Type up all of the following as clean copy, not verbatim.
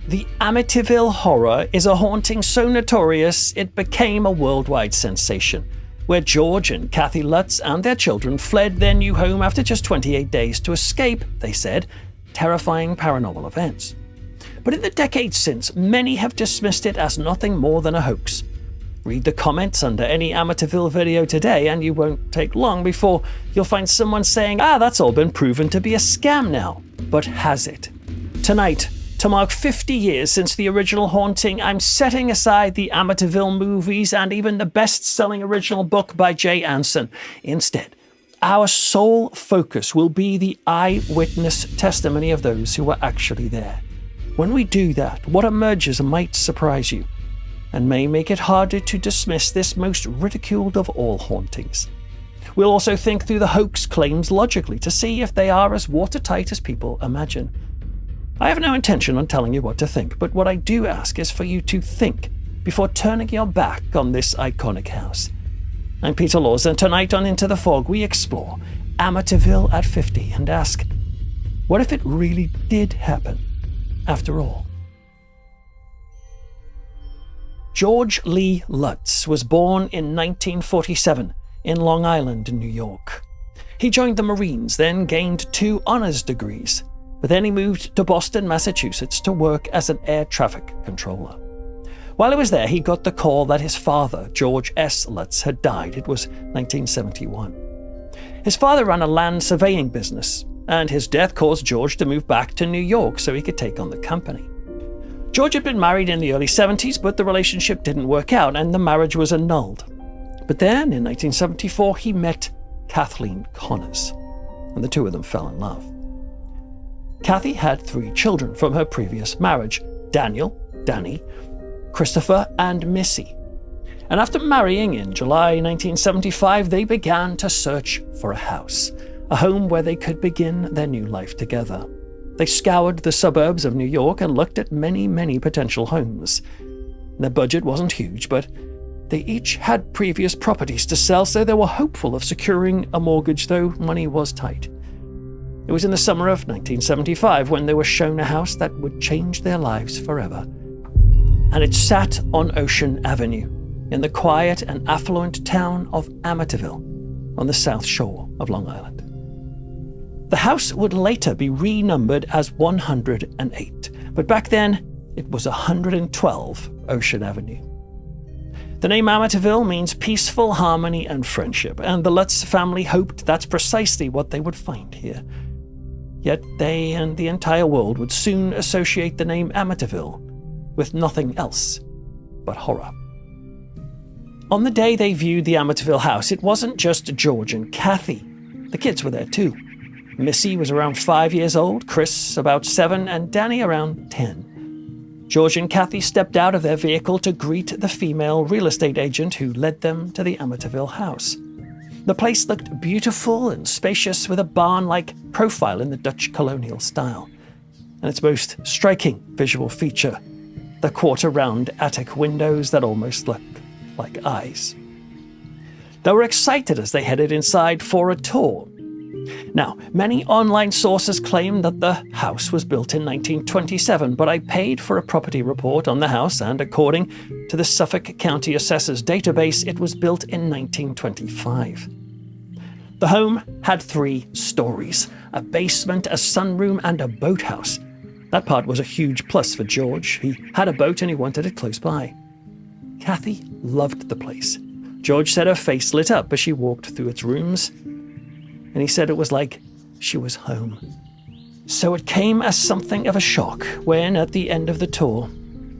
The Amityville Horror is a haunting so notorious it became a worldwide sensation, where George and Kathy Lutz and their children fled their new home after just 28 days to escape, they said, terrifying paranormal events. But in the decades since, many have dismissed it as nothing more than a hoax. Read the comments under any Amityville video today and you won't take long before you'll find someone saying, that's all been proven to be a scam now. But has it? Tonight, to mark 50 years since the original haunting, I'm setting aside the Amityville movies and even the best-selling original book by Jay Anson. Instead, our sole focus will be the eyewitness testimony of those who were actually there. When we do that, what emerges might surprise you, and may make it harder to dismiss this most ridiculed of all hauntings. We'll also think through the hoax claims logically to see if they are as watertight as people imagine. I have no intention on telling you what to think, but what I do ask is for you to think before turning your back on this iconic house. I'm Peter Laws, and tonight on Into the Fog we explore Amityville at 50 and ask, what if it really did happen after all? George Lee Lutz was born in 1947 in Long Island, New York. He joined the Marines, then gained 2 honors degrees, but then he moved to Boston, Massachusetts to work as an air traffic controller. While he was there, he got the call that his father, George S. Lutz, had died. It was 1971. His father ran a land surveying business, and his death caused George to move back to New York so he could take on the company. George had been married in the early 70s, but the relationship didn't work out and the marriage was annulled. But then, in 1974, he met Kathleen Connors, and the two of them fell in love. Kathy had 3 children from her previous marriage: Daniel, Danny, Christopher, and Missy. And after marrying in July 1975, they began to search for a house, a home where they could begin their new life together. They scoured the suburbs of New York and looked at many, many potential homes. Their budget wasn't huge, but they each had previous properties to sell, so they were hopeful of securing a mortgage, though money was tight. It was in the summer of 1975 when they were shown a house that would change their lives forever. And it sat on Ocean Avenue, in the quiet and affluent town of Amityville, on the south shore of Long Island. The house would later be renumbered as 108, but back then it was 112 Ocean Avenue. The name Amityville means peaceful harmony and friendship, and the Lutz family hoped that's precisely what they would find here. Yet they and the entire world would soon associate the name Amityville with nothing else but horror. On the day they viewed the Amityville house, it wasn't just George and Kathy. The kids were there too. Missy was around 5 years old, Chris about 7, and Danny around 10. George and Kathy stepped out of their vehicle to greet the female real estate agent who led them to the Amityville house. The place looked beautiful and spacious, with a barn-like profile in the Dutch colonial style. And its most striking visual feature, the quarter-round attic windows that almost look like eyes. They were excited as they headed inside for a tour. Now, many online sources claim that the house was built in 1927, but I paid for a property report on the house, and according to the Suffolk County Assessor's database, it was built in 1925. The home had 3 stories: a basement, a sunroom, and a boathouse. That part was a huge plus for George. He had a boat and he wanted it close by. Kathy loved the place. George said her face lit up as she walked through its rooms, and he said it was like she was home. So it came as something of a shock when, at the end of the tour,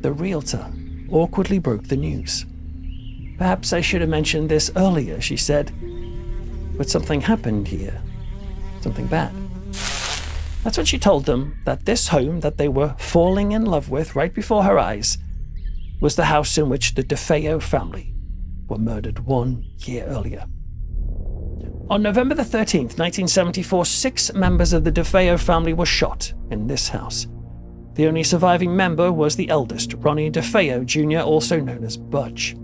the realtor awkwardly broke the news. "Perhaps I should have mentioned this earlier," she said, "but something happened here. Something bad." That's when she told them that this home that they were falling in love with right before her eyes was the house in which the DeFeo family were murdered 1 year earlier. On November the 13th, 1974, 6 members of the DeFeo family were shot in this house. The only surviving member was the eldest, Ronnie DeFeo Jr., also known as Butch.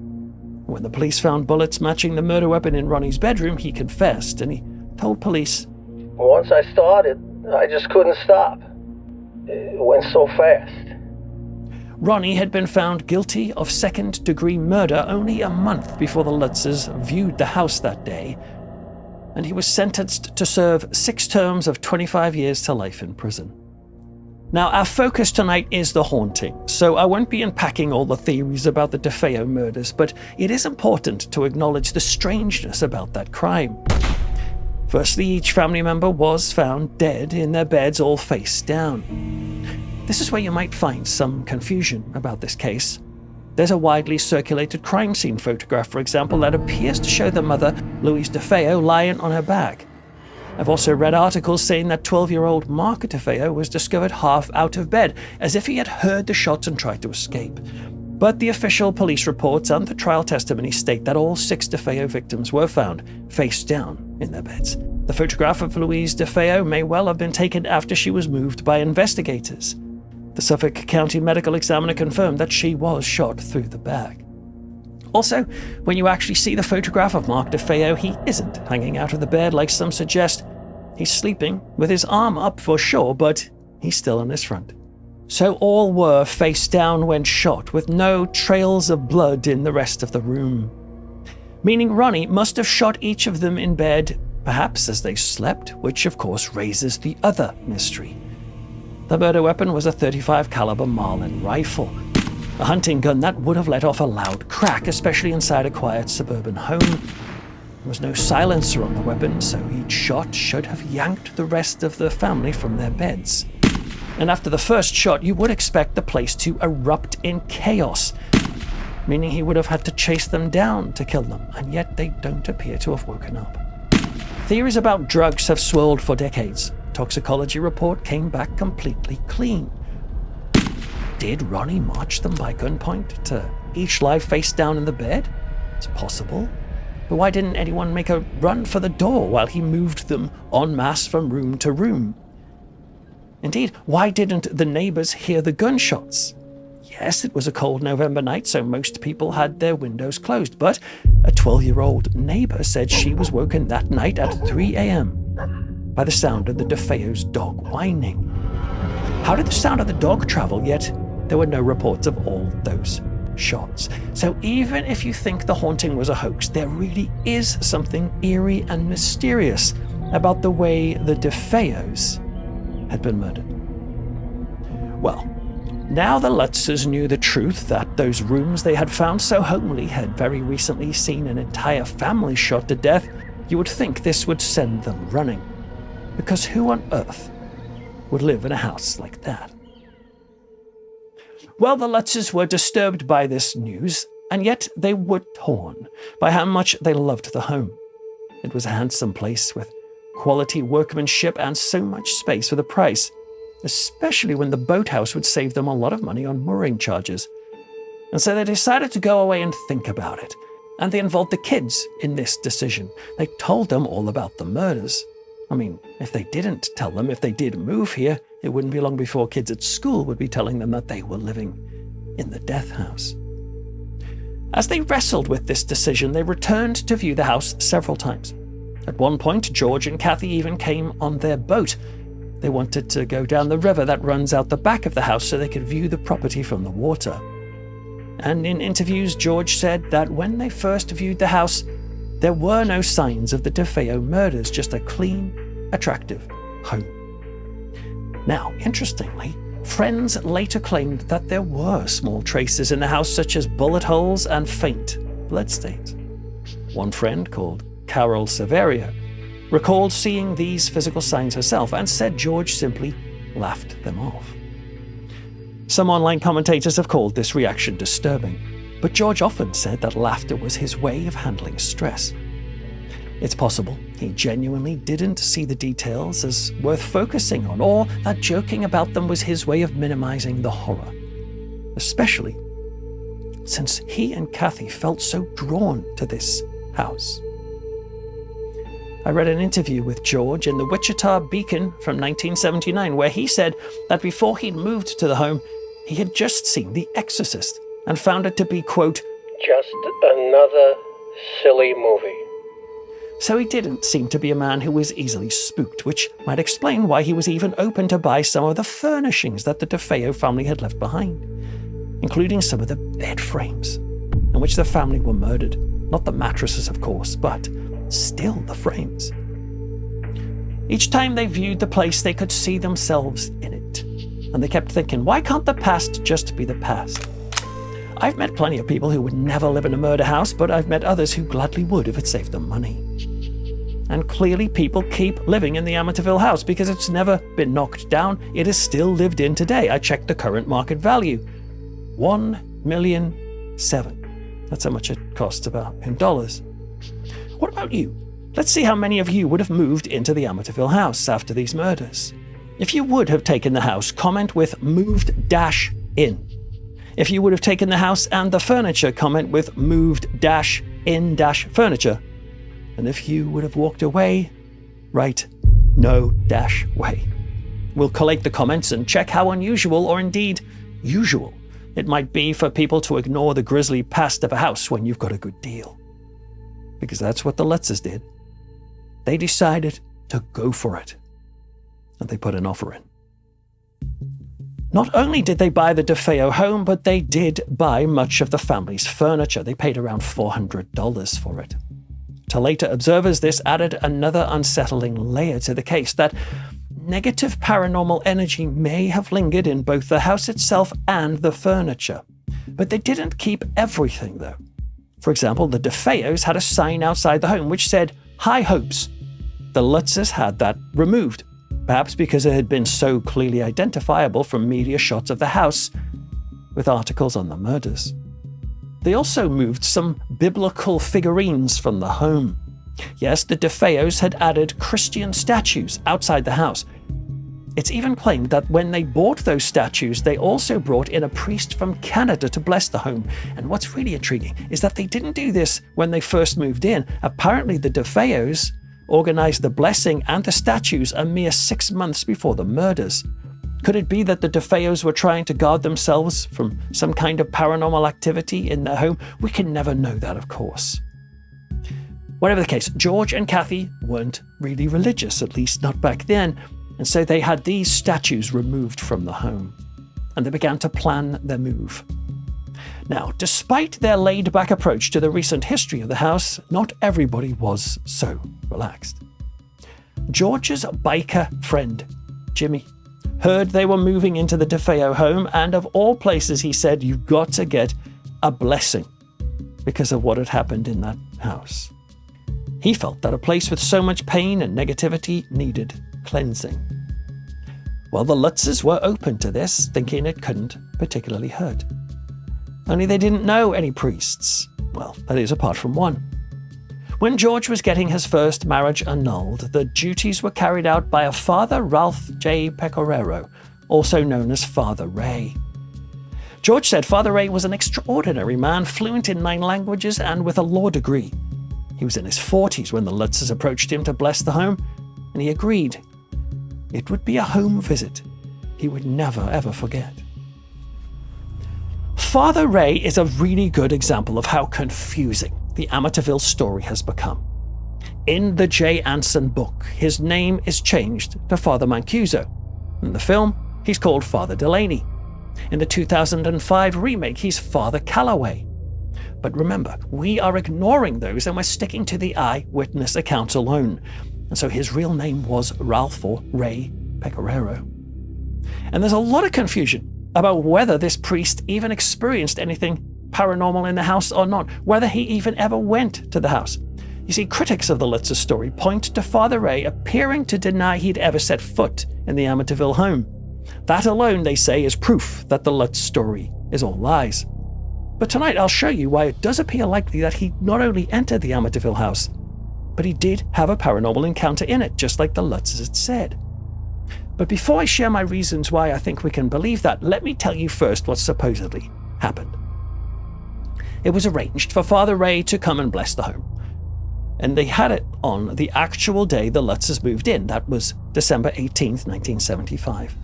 When the police found bullets matching the murder weapon in Ronnie's bedroom, he confessed, and he told police, "Once I started, I just couldn't stop. It went so fast." Ronnie had been found guilty of second-degree murder only a month before the Lutzes viewed the house that day, and he was sentenced to serve 6 terms of 25 years to life in prison. Now, our focus tonight is the haunting, so I won't be unpacking all the theories about the DeFeo murders, but it is important to acknowledge the strangeness about that crime. Firstly, each family member was found dead in their beds, all face down. This is where you might find some confusion about this case. There's a widely circulated crime scene photograph, for example, that appears to show the mother, Louise DeFeo, lying on her back. I've also read articles saying that 12-year-old Mark DeFeo was discovered half out of bed, as if he had heard the shots and tried to escape. But the official police reports and the trial testimony state that all 6 DeFeo victims were found face down in their beds. The photograph of Louise DeFeo may well have been taken after she was moved by investigators. The Suffolk County medical examiner confirmed that she was shot through the back. Also, when you actually see the photograph of Mark DeFeo, he isn't hanging out of the bed like some suggest. He's sleeping with his arm up for sure, but he's still on his front. So all were face down when shot, with no trails of blood in the rest of the room. Meaning Ronnie must have shot each of them in bed, perhaps as they slept, which of course raises the other mystery. The murder weapon was a .35 caliber Marlin rifle, a hunting gun that would have let off a loud crack, especially inside a quiet suburban home. There was no silencer on the weapon, so each shot should have yanked the rest of the family from their beds. And after the first shot, you would expect the place to erupt in chaos, meaning he would have had to chase them down to kill them, and yet they don't appear to have woken up. Theories about drugs have swirled for decades. Toxicology report came back completely clean. Did Ronnie march them by gunpoint to each lie face down in the bed? It's possible. But why didn't anyone make a run for the door while he moved them en masse from room to room? Indeed, why didn't the neighbors hear the gunshots? Yes, it was a cold November night, so most people had their windows closed, but a 12-year-old neighbor said she was woken that night at 3 a.m. by the sound of the DeFeo's dog whining. How did the sound of the dog travel, yet there were no reports of all those shots? So even if you think the haunting was a hoax, there really is something eerie and mysterious about the way the DeFeos had been murdered. Well, now the Lutzes knew the truth that those rooms they had found so homely had very recently seen an entire family shot to death. You would think this would send them running, because who on earth would live in a house like that? Well, the Lutzes were disturbed by this news, and yet they were torn by how much they loved the home. It was a handsome place with quality workmanship and so much space for the price, especially when the boathouse would save them a lot of money on mooring charges. And so they decided to go away and think about it, and they involved the kids in this decision. They told them all about the murders. I mean, if they didn't tell them, if they did move here, it wouldn't be long before kids at school would be telling them that they were living in the death house. As they wrestled with this decision, they returned to view the house several times. At one point, George and Kathy even came on their boat. They wanted to go down the river that runs out the back of the house so they could view the property from the water. And in interviews, George said that when they first viewed the house, there were no signs of the DeFeo murders, just a clean, attractive home. Now, interestingly, friends later claimed that there were small traces in the house, such as bullet holes and faint bloodstains. One friend, called Carol Severia, recalled seeing these physical signs herself and said George simply laughed them off. Some online commentators have called this reaction disturbing, but George often said that laughter was his way of handling stress. It's possible he genuinely didn't see the details as worth focusing on, or that joking about them was his way of minimizing the horror, especially since he and Kathy felt so drawn to this house. I read an interview with George in the Wichita Beacon from 1979 where he said that before he'd moved to the home, he had just seen The Exorcist and found it to be, quote, just another silly movie. So he didn't seem to be a man who was easily spooked, which might explain why he was even open to buy some of the furnishings that the DeFeo family had left behind. including some of the bed frames in which the family were murdered. Not the mattresses, of course, but still the frames. Each time they viewed the place, they could see themselves in it. And they kept thinking, why can't the past just be the past? I've met plenty of people who would never live in a murder house, but I've met others who gladly would if it saved them money. And clearly people keep living in the Amityville house because it's never been knocked down. It is still lived in today. I checked the current market value. $1.7 million. That's how much it costs about in dollars. What about you? Let's see how many of you would have moved into the Amityville house after these murders. If you would have taken the house, comment with moved-in. If you would have taken the house and the furniture, comment with moved-in-furniture. And if you would have walked away, write no-way. We'll collate the comments and check how unusual, or indeed usual, it might be for people to ignore the grisly past of a house when you've got a good deal. Because that's what the Lutzes did. They decided to go for it. And they put an offer in. Not only did they buy the DeFeo home, but they did buy much of the family's furniture. They paid around $400 for it. To later observers, this added another unsettling layer to the case, that negative paranormal energy may have lingered in both the house itself and the furniture. But they didn't keep everything, though. For example, the DeFeos had a sign outside the home which said, "High Hopes." The Lutzes had that removed, perhaps because it had been so clearly identifiable from media shots of the house with articles on the murders. They also moved some biblical figurines from the home. Yes, the DeFeos had added Christian statues outside the house. It's even claimed that when they bought those statues, they also brought in a priest from Canada to bless the home. And what's really intriguing is that they didn't do this when they first moved in. Apparently, the DeFeos organized the blessing and the statues a mere 6 months before the murders. Could it be that the DeFeos were trying to guard themselves from some kind of paranormal activity in their home? We can never know that, of course. Whatever the case, George and Kathy weren't really religious, at least not back then, and so they had these statues removed from the home, and they began to plan their move. Now, despite their laid-back approach to the recent history of the house, not everybody was so relaxed. George's biker friend, Jimmy, heard they were moving into the DeFeo home, and of all places, he said, "You've got to get a blessing," because of what had happened in that house. He felt that a place with so much pain and negativity needed cleansing. Well, the Lutzes were open to this, thinking it couldn't particularly hurt. Only they didn't know any priests. Well, that is, apart from one. When George was getting his first marriage annulled, the duties were carried out by a Father Ralph J. Pecoraro, also known as Father Ray. George said Father Ray was an extraordinary man, fluent in 9 languages and with a law degree. He was in his 40s when the Lutzes approached him to bless the home, and he agreed. It would be a home visit he would never, ever forget. Father Ray is a really good example of how confusing the Amityville story has become. In the Jay Anson book, his name is changed to Father Mancuso. In the film, he's called Father Delaney. In the 2005 remake, he's Father Calloway. But remember, we are ignoring those and we're sticking to the eyewitness accounts alone. And so his real name was Ralph or Ray Pecoraro. And there's a lot of confusion about whether this priest even experienced anything paranormal in the house or not, whether he even ever went to the house. You see, critics of the Lutz's story point to Father Ray appearing to deny he'd ever set foot in the Amityville home. That alone, they say, is proof that the Lutz story is all lies. But tonight I'll show you why it does appear likely that he not only entered the Amityville house, but he did have a paranormal encounter in it, just like the Lutzes had said. But before I share my reasons why I think we can believe that, let me tell you first what supposedly happened. It was arranged for Father Ray to come and bless the home. And they had it on the actual day the Lutzes moved in. That was December 18th, 1975.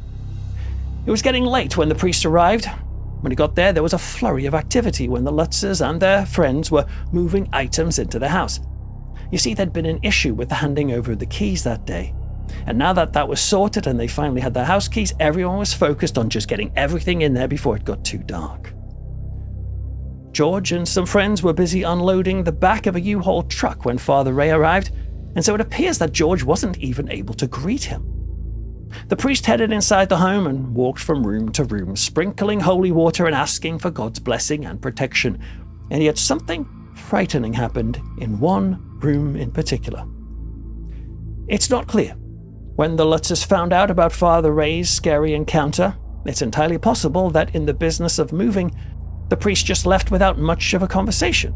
It was getting late when the priest arrived. When he got there, there was a flurry of activity when the Lutzes and their friends were moving items into the house. You see, there'd been an issue with the handing over of the keys that day. And now that that was sorted and they finally had their house keys, everyone was focused on just getting everything in there before it got too dark. George and some friends were busy unloading the back of a U-Haul truck when Father Ray arrived, and so it appears that George wasn't even able to greet him. The priest headed inside the home and walked from room to room, sprinkling holy water and asking for God's blessing and protection. And yet something frightening happened in one room in particular. It's not clear when the Lutzes found out about Father Ray's scary encounter. It's entirely possible that in the business of moving, the priest just left without much of a conversation.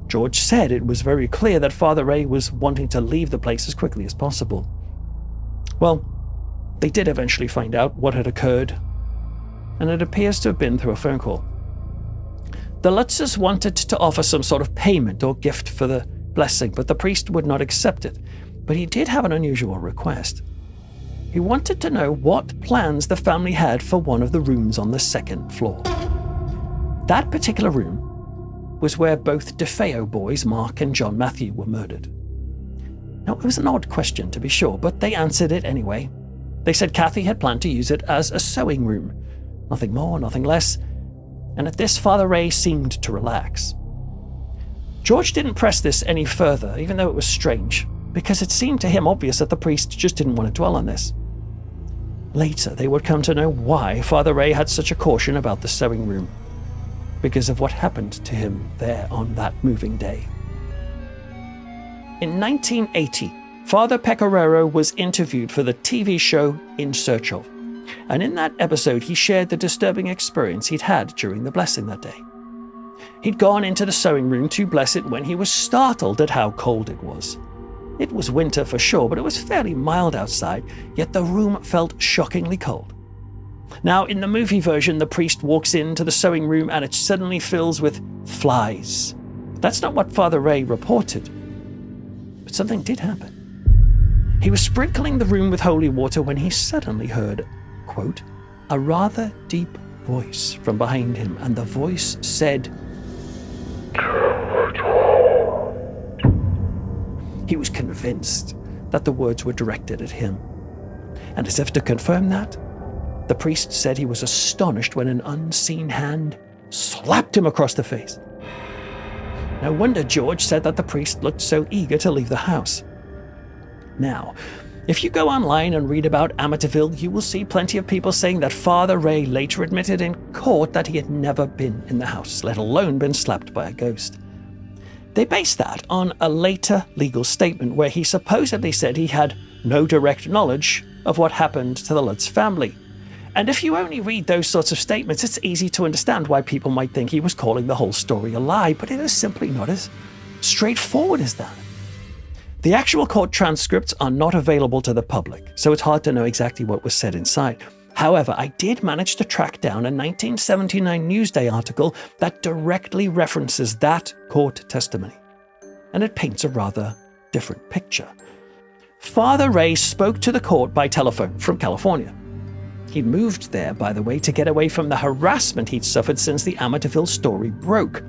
George said it was very clear that Father Ray was wanting to leave the place as quickly as possible. Well, they did eventually find out what had occurred, and it appears to have been through a phone call. The Lutzes wanted to offer some sort of payment or gift for the blessing, but the priest would not accept it. But he did have an unusual request. He wanted to know what plans the family had for one of the rooms on the second floor. That particular room was where both DeFeo boys, Mark and John Matthew, were murdered. Now, it was an odd question to be sure, but they answered it anyway. They said Kathy had planned to use it as a sewing room. Nothing more, nothing less. And at this, Father Ray seemed to relax. George didn't press this any further, even though it was strange, because it seemed to him obvious that the priest just didn't want to dwell on this. Later, they would come to know why Father Ray had such a caution about the sewing room, because of what happened to him there on that moving day. In 1980, Father Pecoraro was interviewed for the TV show In Search Of, and in that episode he shared the disturbing experience he'd had during the blessing that day. He'd gone into the sewing room to bless it when he was startled at how cold it was. It was winter for sure, but it was fairly mild outside, yet the room felt shockingly cold. Now, in the movie version, the priest walks into the sewing room and it suddenly fills with flies. That's not what Father Ray reported, but something did happen. He was sprinkling the room with holy water when he suddenly heard, quote, a rather deep voice from behind him, and the voice said, he was convinced that the words were directed at him. And as if to confirm that, the priest said he was astonished when an unseen hand slapped him across the face. No wonder George said that the priest looked so eager to leave the house. Now, if you go online and read about Amityville, you will see plenty of people saying that Father Ray later admitted in court that he had never been in the house, let alone been slapped by a ghost. They based that on a later legal statement where he supposedly said he had no direct knowledge of what happened to the Lutz family. And if you only read those sorts of statements, it's easy to understand why people might think he was calling the whole story a lie, but it is simply not as straightforward as that. The actual court transcripts are not available to the public, so it's hard to know exactly what was said inside. However, I did manage to track down a 1979 Newsday article that directly references that court testimony, and it paints a rather different picture. Father Ray spoke to the court by telephone from California. He'd moved there, by the way, to get away from the harassment he'd suffered since the Amityville story broke.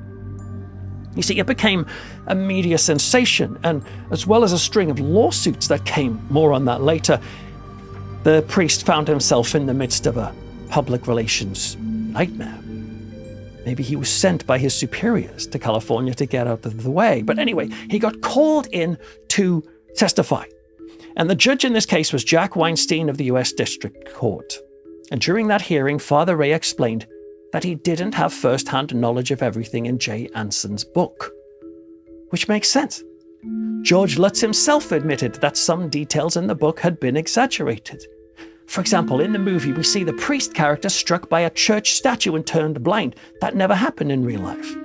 You see, it became a media sensation, and as well as a string of lawsuits that came, more on that later, the priest found himself in the midst of a public relations nightmare. Maybe he was sent by his superiors to California to get out of the way. But anyway, he got called in to testify. And the judge in this case was Jack Weinstein of the U.S. District Court. And during that hearing, Father Ray explained that he didn't have first-hand knowledge of everything in Jay Anson's book. Which makes sense. George Lutz himself admitted that some details in the book had been exaggerated. For example, in the movie, we see the priest character struck by a church statue and turned blind. That never happened in real life.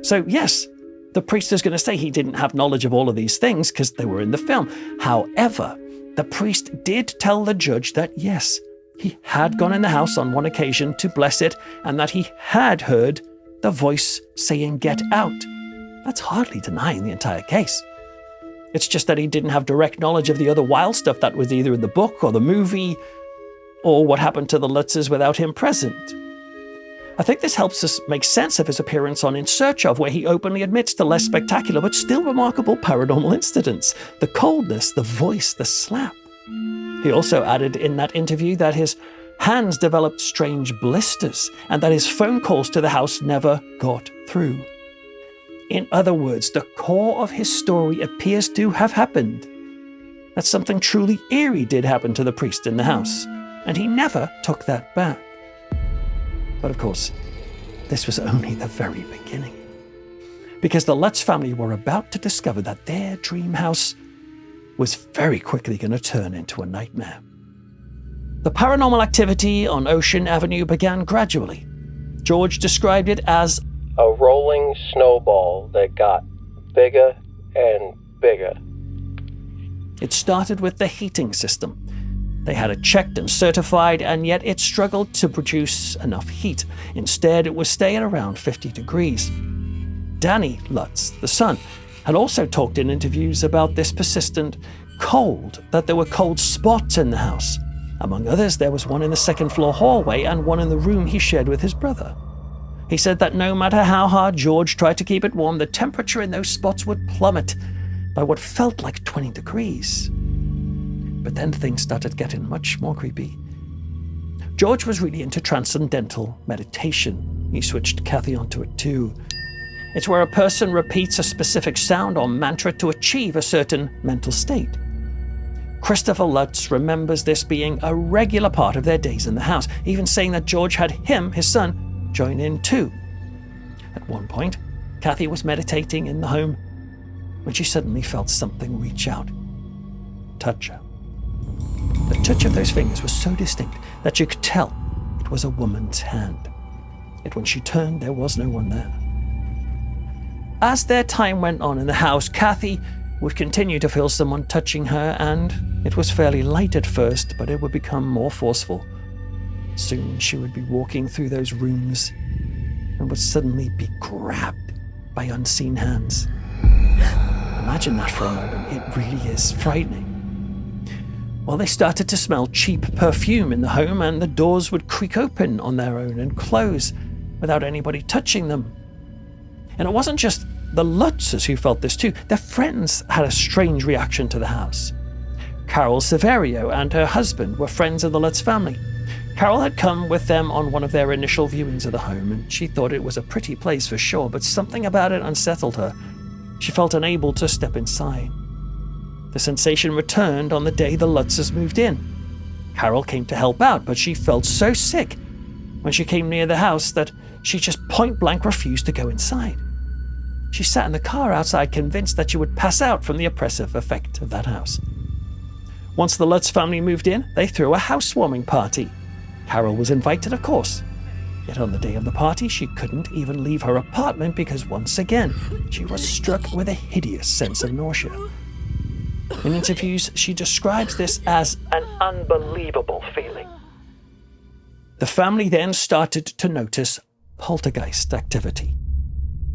So yes, the priest is going to say he didn't have knowledge of all of these things because they were in the film. However, the priest did tell the judge that yes, he had gone in the house on one occasion to bless it, and that he had heard the voice saying, "Get out." That's hardly denying the entire case. It's just that he didn't have direct knowledge of the other wild stuff that was either in the book or the movie, or what happened to the Lutzes without him present. I think this helps us make sense of his appearance on In Search Of, where he openly admits to less spectacular but still remarkable paranormal incidents. The coldness, the voice, the slap. He also added in that interview that his hands developed strange blisters and that his phone calls to the house never got through. In other words, the core of his story appears to have happened. That something truly eerie did happen to the priest in the house, and he never took that back. But of course, this was only the very beginning, because the Lutz family were about to discover that their dream house was very quickly going to turn into a nightmare. The paranormal activity on Ocean Avenue began gradually. George described it as a rolling snowball that got bigger and bigger. It started with the heating system. They had it checked and certified, and yet it struggled to produce enough heat. Instead, it was staying around 50 degrees. Danny Lutz, the son, had also talked in interviews about this persistent cold, that there were cold spots in the house. Among others, there was one in the second-floor hallway and one in the room he shared with his brother. He said that no matter how hard George tried to keep it warm, the temperature in those spots would plummet by what felt like 20 degrees. But then things started getting much more creepy. George was really into transcendental meditation. He switched Kathy onto it too. It's where a person repeats a specific sound or mantra to achieve a certain mental state. Christopher Lutz remembers this being a regular part of their days in the house, even saying that George had him, his son, join in too. At one point, Kathy was meditating in the home when she suddenly felt something reach out, touch her. The touch of those fingers was so distinct that you could tell it was a woman's hand. Yet when she turned, there was no one there. As their time went on in the house, Kathy would continue to feel someone touching her, and it was fairly light at first, but it would become more forceful. Soon she would be walking through those rooms and would suddenly be grabbed by unseen hands. Imagine that for a moment. It really is frightening. Well, they started to smell cheap perfume in the home, and the doors would creak open on their own and close without anybody touching them. And it wasn't just the Lutzes who felt this too. Their friends had a strange reaction to the house. Carol Severio and her husband were friends of the Lutz family. Carol had come with them on one of their initial viewings of the home, and she thought it was a pretty place for sure, but something about it unsettled her. She felt unable to step inside. The sensation returned on the day the Lutzes moved in. Carol came to help out, but she felt so sick when she came near the house that she just point-blank refused to go inside. She sat in the car outside, convinced that she would pass out from the oppressive effect of that house. Once the Lutz family moved in, they threw a housewarming party. Carol was invited, of course. Yet on the day of the party, she couldn't even leave her apartment because once again, she was struck with a hideous sense of nausea. In interviews, she describes this as an unbelievable feeling. The family then started to notice poltergeist activity.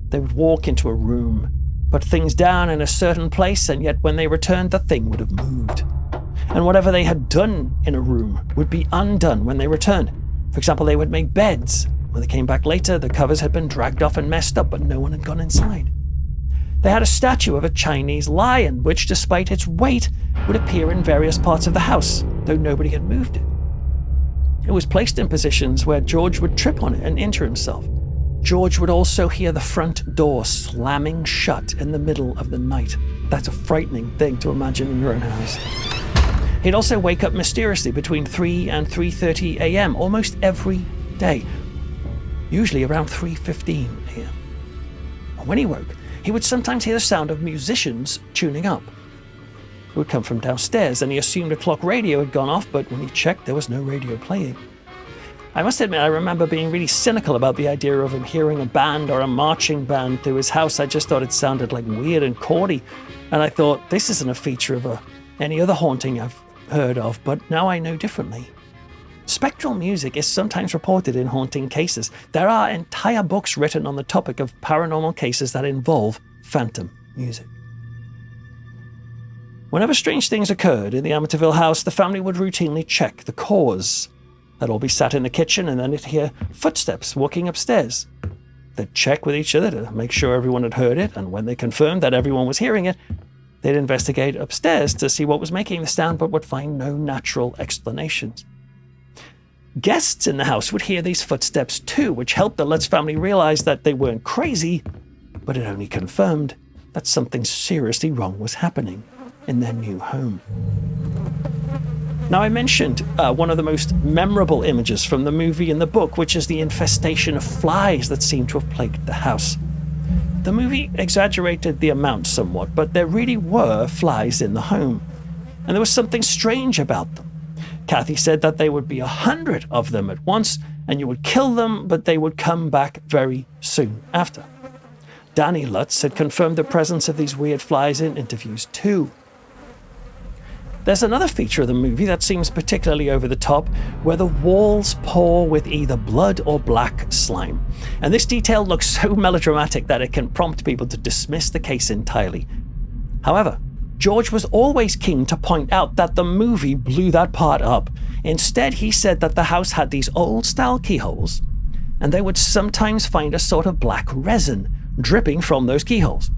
They would walk into a room, put things down in a certain place, and yet when they returned, the thing would have moved. And whatever they had done in a room would be undone when they returned. For example, they would make beds. When they came back later, the covers had been dragged off and messed up, but no one had gone inside. They had a statue of a Chinese lion, which, despite its weight, would appear in various parts of the house, though nobody had moved it. It was placed in positions where George would trip on it and injure himself. George would also hear the front door slamming shut in the middle of the night. That's a frightening thing to imagine in your own house. He'd also wake up mysteriously between 3 and 3:30 a.m. almost every day, usually around 3:15 a.m. And when he woke, he would sometimes hear the sound of musicians tuning up. It would come from downstairs, and he assumed a clock radio had gone off, but when he checked, there was no radio playing. I must admit, I remember being really cynical about the idea of him hearing a band or a marching band through his house. I just thought it sounded like weird and corny, and I thought, this isn't a feature of any other haunting I've heard of, but now I know differently. Spectral music is sometimes reported in haunting cases. There are entire books written on the topic of paranormal cases that involve phantom music. Whenever strange things occurred in the Amityville house, the family would routinely check the cause. They'd all be sat in the kitchen, and then they'd hear footsteps walking upstairs. They'd check with each other to make sure everyone had heard it, and when they confirmed that everyone was hearing it, they'd investigate upstairs to see what was making the sound, but would find no natural explanations. Guests in the house would hear these footsteps too, which helped the Lutz family realize that they weren't crazy, but it only confirmed that something seriously wrong was happening in their new home. Now, I mentioned one of the most memorable images from the movie and the book, which is the infestation of flies that seem to have plagued the house. The movie exaggerated the amount somewhat, but there really were flies in the home, and there was something strange about them. Kathy said that there would be 100 of them at once, and you would kill them, but they would come back very soon after. Danny Lutz had confirmed the presence of these weird flies in interviews too. There's another feature of the movie that seems particularly over the top, where the walls pour with either blood or black slime. And this detail looks so melodramatic that it can prompt people to dismiss the case entirely. However, George was always keen to point out that the movie blew that part up. Instead, he said that the house had these old-style keyholes, and they would sometimes find a sort of black resin dripping from those keyholes.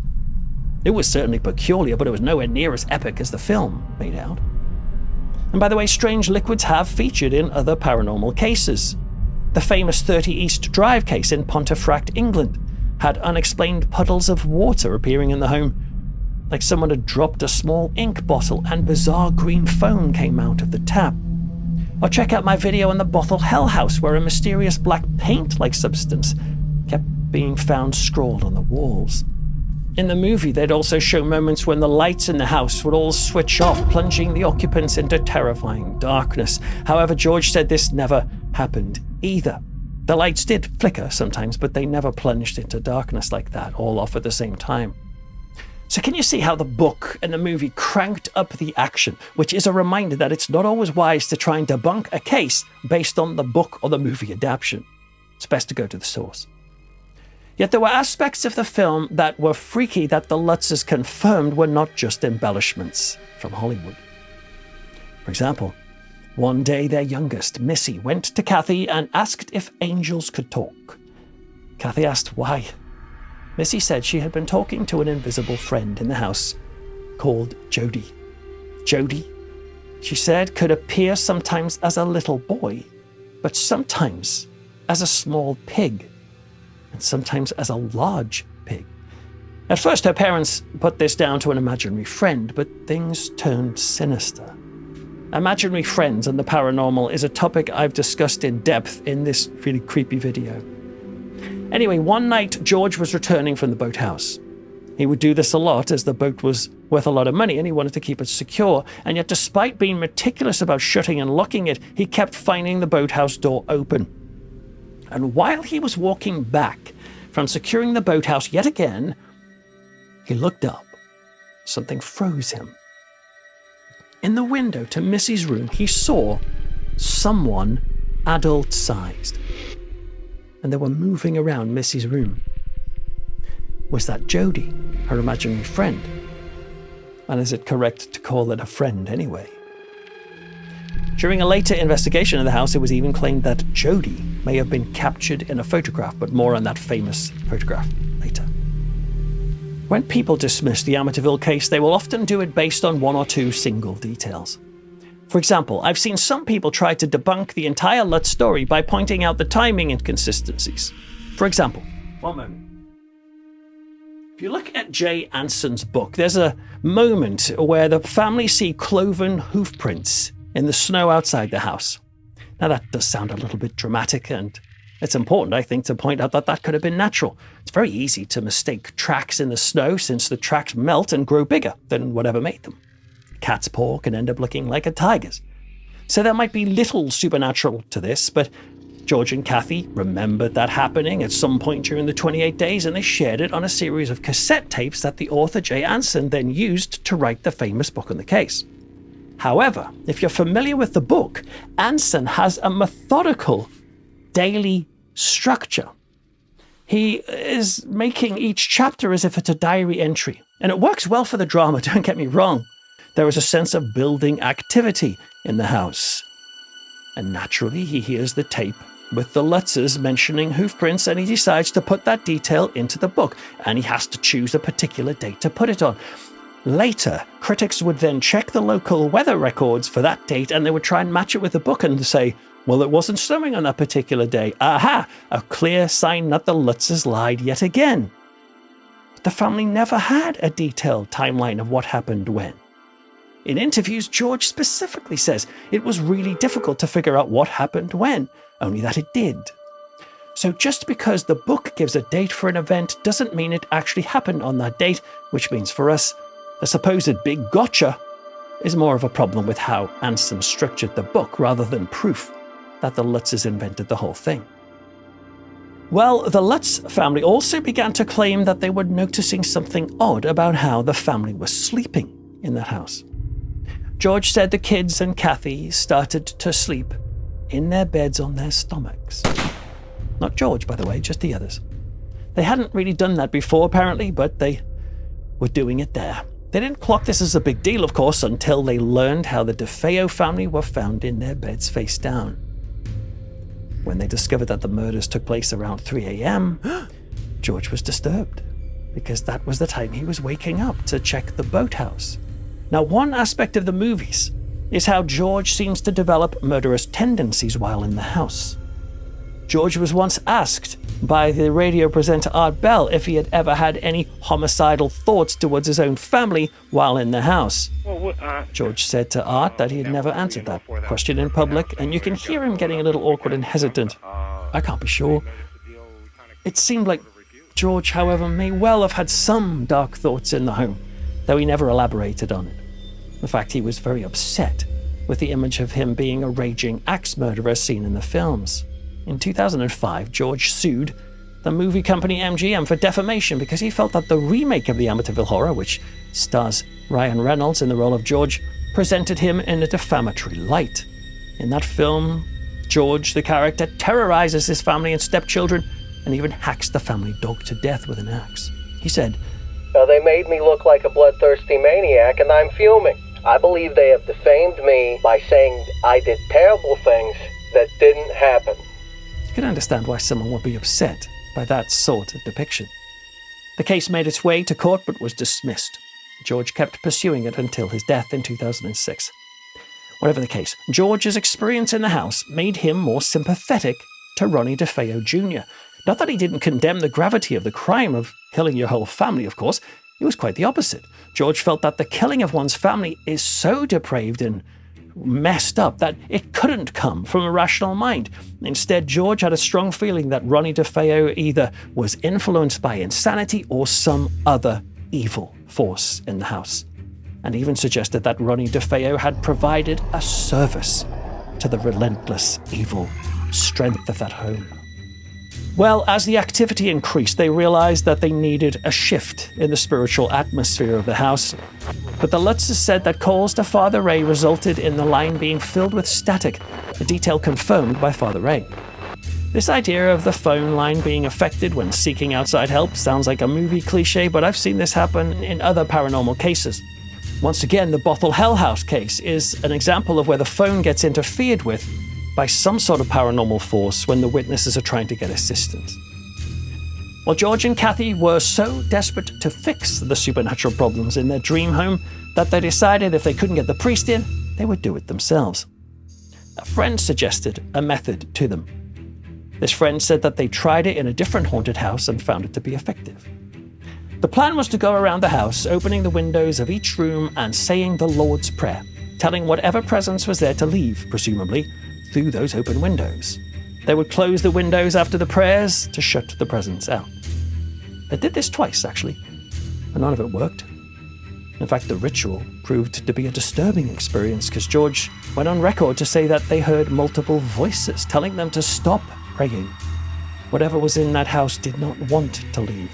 It was certainly peculiar, but it was nowhere near as epic as the film made out. And by the way, strange liquids have featured in other paranormal cases. The famous 30 East Drive case in Pontefract, England, had unexplained puddles of water appearing in the home, like someone had dropped a small ink bottle and bizarre green foam came out of the tap. Or check out my video on the Bothell Hell House, where a mysterious black paint-like substance kept being found scrawled on the walls. In the movie, they'd also show moments when the lights in the house would all switch off, plunging the occupants into terrifying darkness. However, George said this never happened either. The lights did flicker sometimes, but they never plunged into darkness like that, all off at the same time. So can you see how the book and the movie cranked up the action, which is a reminder that it's not always wise to try and debunk a case based on the book or the movie adaptation. It's best to go to the source. Yet there were aspects of the film that were freaky that the Lutzes confirmed were not just embellishments from Hollywood. For example, one day their youngest, Missy, went to Kathy and asked if angels could talk. Kathy asked why. Missy said she had been talking to an invisible friend in the house called Jody. Jody, she said, could appear sometimes as a little boy, but sometimes as a small pig, and sometimes as a large pig. At first, her parents put this down to an imaginary friend, but things turned sinister. Imaginary friends and the paranormal is a topic I've discussed in depth in this really creepy video. Anyway, one night, George was returning from the boathouse. He would do this a lot as the boat was worth a lot of money and he wanted to keep it secure. And yet, despite being meticulous about shutting and locking it, he kept finding the boathouse door open. And while he was walking back from securing the boathouse yet again, he looked up. Something froze him. In the window to Missy's room, he saw someone adult-sized. And they were moving around Missy's room. Was that Jody, her imaginary friend? And is it correct to call it a friend anyway? During a later investigation of the house, it was even claimed that Jody may have been captured in a photograph, but more on that famous photograph later. When people dismiss the Amityville case, they will often do it based on one or two single details. For example, I've seen some people try to debunk the entire Lutz story by pointing out the timing inconsistencies. For example, one moment. If you look at Jay Anson's book, there's a moment where the family see cloven hoof prints in the snow outside the house. Now that does sound a little bit dramatic, and it's important, I think, to point out that that could have been natural. It's very easy to mistake tracks in the snow since the tracks melt and grow bigger than whatever made them. A cat's paw can end up looking like a tiger's. So there might be little supernatural to this, but George and Kathy remembered that happening at some point during the 28 days, and they shared it on a series of cassette tapes that the author Jay Anson then used to write the famous book on the case. However, if you're familiar with the book, Anson has a methodical daily structure. He is making each chapter as if it's a diary entry. And it works well for the drama, don't get me wrong. There is a sense of building activity in the house. And naturally, he hears the tape with the Lutzes mentioning hoofprints, and he decides to put that detail into the book. And he has to choose a particular date to put it on. Later, critics would then check the local weather records for that date, and they would try and match it with the book and say, Well, it wasn't snowing on that particular day. Aha! A clear sign that the Lutzes lied yet again. But the family never had a detailed timeline of what happened when. In interviews, George specifically says it was really difficult to figure out what happened when, only that it did. So just because the book gives a date for an event doesn't mean it actually happened on that date, which means for us, the supposed big gotcha is more of a problem with how Anson structured the book rather than proof that the Lutzes invented the whole thing. Well, the Lutz family also began to claim that they were noticing something odd about how the family was sleeping in the house. George said the kids and Kathy started to sleep in their beds on their stomachs. Not George, by the way, just the others. They hadn't really done that before, apparently, but they were doing it there. They didn't clock this as a big deal, of course, until they learned how the DeFeo family were found in their beds face down. When they discovered that the murders took place around 3 a.m., George was disturbed, because that was the time he was waking up to check the boathouse. Now, one aspect of the movies is how George seems to develop murderous tendencies while in the house. George was once asked by the radio presenter Art Bell if he had ever had any homicidal thoughts towards his own family while in the house. George said to Art that he had never answered that question in public, and you can hear him getting a little awkward and hesitant. I can't be sure. It seemed like George, however, may well have had some dark thoughts in the home, though he never elaborated on it. In fact, he was very upset with the image of him being a raging axe murderer seen in the films. In 2005, George sued the movie company MGM for defamation because he felt that the remake of the Amityville Horror, which stars Ryan Reynolds in the role of George, presented him in a defamatory light. In that film, George, the character, terrorizes his family and stepchildren and even hacks the family dog to death with an axe. He said, They made me look like a bloodthirsty maniac, and I'm fuming. I believe they have defamed me by saying I did terrible things that didn't happen. You can understand why someone would be upset by that sort of depiction. The case made its way to court but was dismissed. George kept pursuing it until his death in 2006. Whatever the case, George's experience in the house made him more sympathetic to Ronnie DeFeo Jr. Not that he didn't condemn the gravity of the crime of killing your whole family, of course. It was quite the opposite. George felt that the killing of one's family is so depraved and messed up that it couldn't come from a rational mind. Instead, George had a strong feeling that Ronnie DeFeo either was influenced by insanity or some other evil force in the house, and even suggested that Ronnie DeFeo had provided a service to the relentless evil strength of that home. Well, as the activity increased, they realized that they needed a shift in the spiritual atmosphere of the house. But the Lutzes said that calls to Father Ray resulted in the line being filled with static, a detail confirmed by Father Ray. This idea of the phone line being affected when seeking outside help sounds like a movie cliche, but I've seen this happen in other paranormal cases. Once again, the Bothell Hell House case is an example of where the phone gets interfered with by some sort of paranormal force when the witnesses are trying to get assistance. Well, George and Kathy were so desperate to fix the supernatural problems in their dream home that they decided if they couldn't get the priest in, they would do it themselves. A friend suggested a method to them. This friend said that they tried it in a different haunted house and found it to be effective. The plan was to go around the house, opening the windows of each room and saying the Lord's Prayer, telling whatever presence was there to leave, presumably, through those open windows. They would close the windows after the prayers to shut the presence out. They did this twice, actually, and none of it worked. In fact, the ritual proved to be a disturbing experience because George went on record to say that they heard multiple voices telling them to stop praying. Whatever was in that house did not want to leave.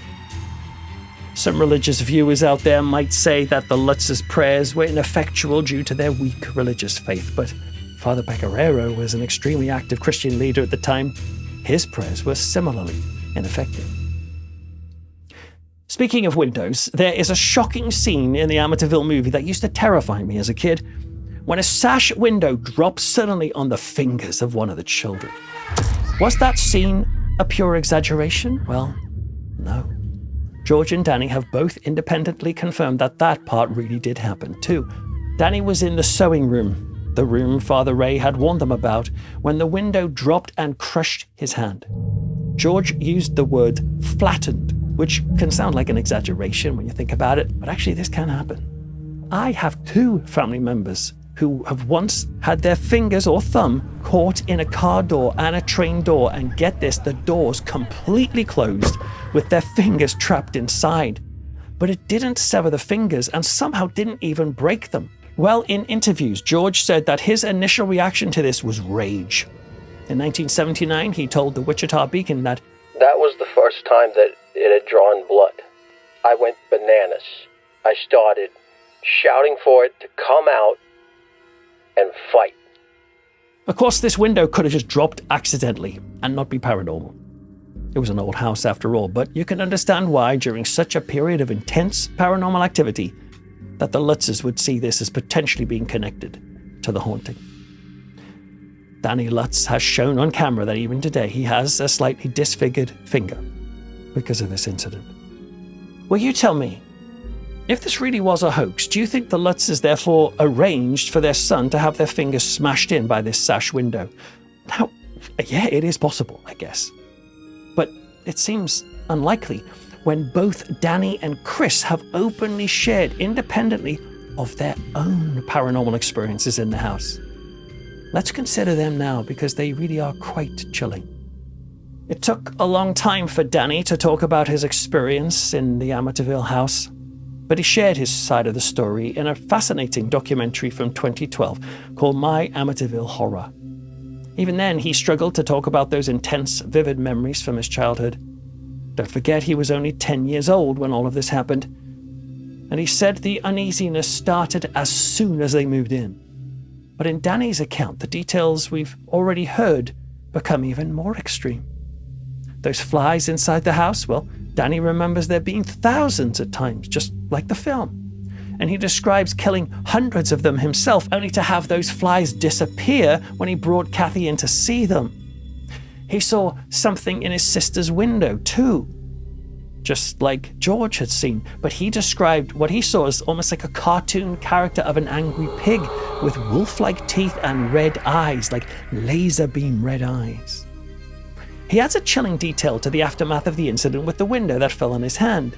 Some religious viewers out there might say that the Lutz's prayers were ineffectual due to their weak religious faith, but Father Pecoraro was an extremely active Christian leader at the time. His prayers were similarly ineffective. Speaking of windows, there is a shocking scene in the Amityville movie that used to terrify me as a kid, when a sash window drops suddenly on the fingers of one of the children. Was that scene a pure exaggeration? Well, no. George and Danny have both independently confirmed that that part really did happen too. Danny was in the sewing room the room Father Ray had warned them about, when the window dropped and crushed his hand. George used the word flattened, which can sound like an exaggeration when you think about it, but actually this can happen. I have 2 family members who have once had their fingers or thumb caught in a car door and a train door, and get this, the doors completely closed with their fingers trapped inside. But it didn't sever the fingers and somehow didn't even break them. Well, in interviews, George said that his initial reaction to this was rage. In 1979, he told the Wichita Beacon that was the first time that it had drawn blood. I went bananas. I started shouting for it to come out and fight. Of course, this window could have just dropped accidentally and not be paranormal. It was an old house after all, but you can understand why, during such a period of intense paranormal activity, that the Lutzes would see this as potentially being connected to the haunting. Danny Lutz has shown on camera that even today he has a slightly disfigured finger because of this incident. Well, you tell me, if this really was a hoax, do you think the Lutzes therefore arranged for their son to have their fingers smashed in by this sash window? Now, yeah, it is possible, I guess. But it seems unlikely when both Danny and Chris have openly shared independently of their own paranormal experiences in the house. Let's consider them now, because they really are quite chilling. It took a long time for Danny to talk about his experience in the Amityville house, but he shared his side of the story in a fascinating documentary from 2012 called My Amityville Horror. Even then, he struggled to talk about those intense, vivid memories from his childhood. Don't forget, he was only 10 years old when all of this happened, and he said the uneasiness started as soon as they moved in. But in Danny's account, the details we've already heard become even more extreme. Those flies inside the house, well, Danny remembers there being thousands at times, just like the film. And he describes killing hundreds of them himself, only to have those flies disappear when he brought Kathy in to see them. He saw something in his sister's window too, just like George had seen, but he described what he saw as almost like a cartoon character of an angry pig with wolf-like teeth and red eyes, like laser beam red eyes. He adds a chilling detail to the aftermath of the incident with the window that fell on his hand.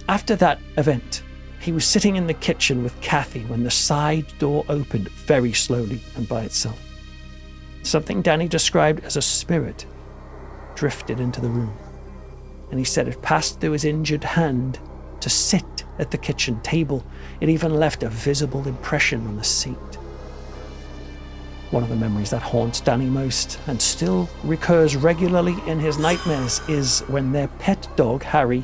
After that event, he was sitting in the kitchen with Kathy when the side door opened very slowly and by itself. Something Danny described as a spirit drifted into the room, and he said it passed through his injured hand to sit at the kitchen table. It even left a visible impression on the seat. One of the memories that haunts Danny most, and still recurs regularly in his nightmares, is when their pet dog, Harry,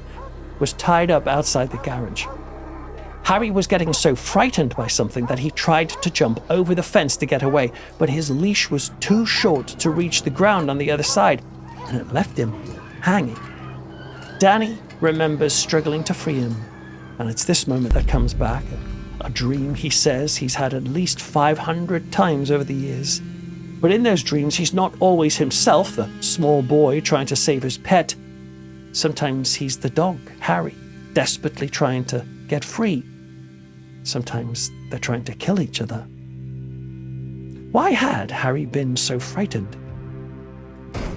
was tied up outside the garage. Harry was getting so frightened by something that he tried to jump over the fence to get away, but his leash was too short to reach the ground on the other side, and it left him hanging. Danny remembers struggling to free him, and it's this moment that comes back, a dream he says he's had at least 500 times over the years. But in those dreams, he's not always himself, the small boy trying to save his pet. Sometimes he's the dog, Harry, desperately trying to get free. Sometimes they're trying to kill each other. Why had Harry been so frightened?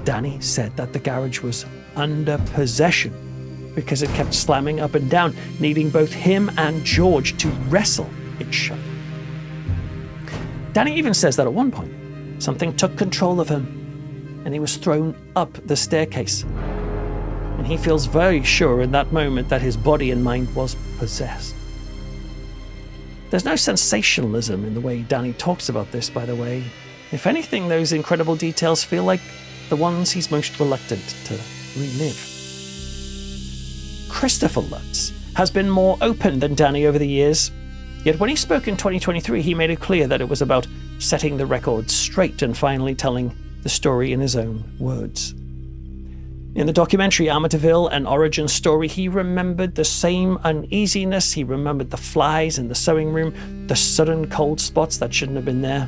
Danny said that the garage was under possession because it kept slamming up and down, needing both him and George to wrestle it shut. Danny even says that at one point, something took control of him and he was thrown up the staircase. And he feels very sure in that moment that his body and mind was possessed. There's no sensationalism in the way Danny talks about this, by the way. If anything, those incredible details feel like the ones he's most reluctant to relive. Christopher Lutz has been more open than Danny over the years, yet when he spoke in 2023, he made it clear that it was about setting the record straight and finally telling the story in his own words. In the documentary Amityville, An Origin Story, he remembered the same uneasiness. He remembered the flies in the sewing room, the sudden cold spots that shouldn't have been there.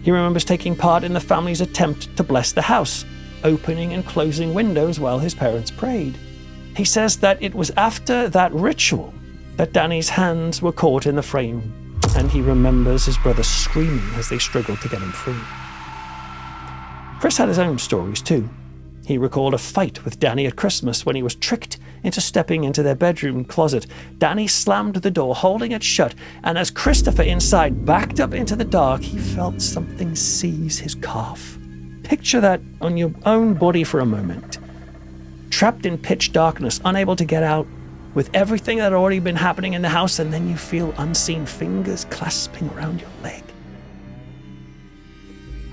He remembers taking part in the family's attempt to bless the house, opening and closing windows while his parents prayed. He says that it was after that ritual that Danny's hands were caught in the frame and he remembers his brother screaming as they struggled to get him free. Chris had his own stories too. He recalled a fight with Danny at Christmas when he was tricked into stepping into their bedroom closet. Danny slammed the door, holding it shut, and as Christopher inside backed up into the dark, he felt something seize his calf. Picture that on your own body for a moment. Trapped in pitch darkness, unable to get out, with everything that had already been happening in the house, and then you feel unseen fingers clasping around your leg.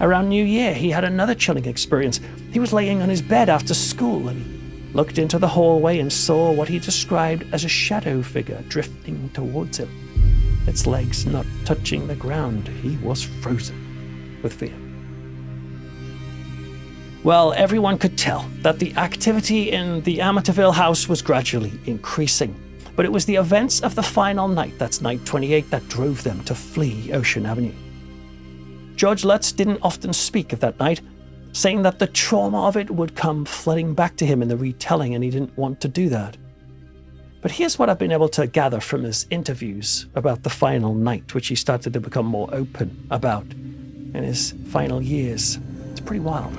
Around New Year, he had another chilling experience. He was laying on his bed after school, and he looked into the hallway and saw what he described as a shadow figure drifting towards him. Its legs not touching the ground, he was frozen with fear. Well, everyone could tell that the activity in the Amityville house was gradually increasing, but it was the events of the final night, that's night 28, that drove them to flee Ocean Avenue. George Lutz didn't often speak of that night, saying that the trauma of it would come flooding back to him in the retelling, and he didn't want to do that. But here's what I've been able to gather from his interviews about the final night, which he started to become more open about in his final years. It's pretty wild.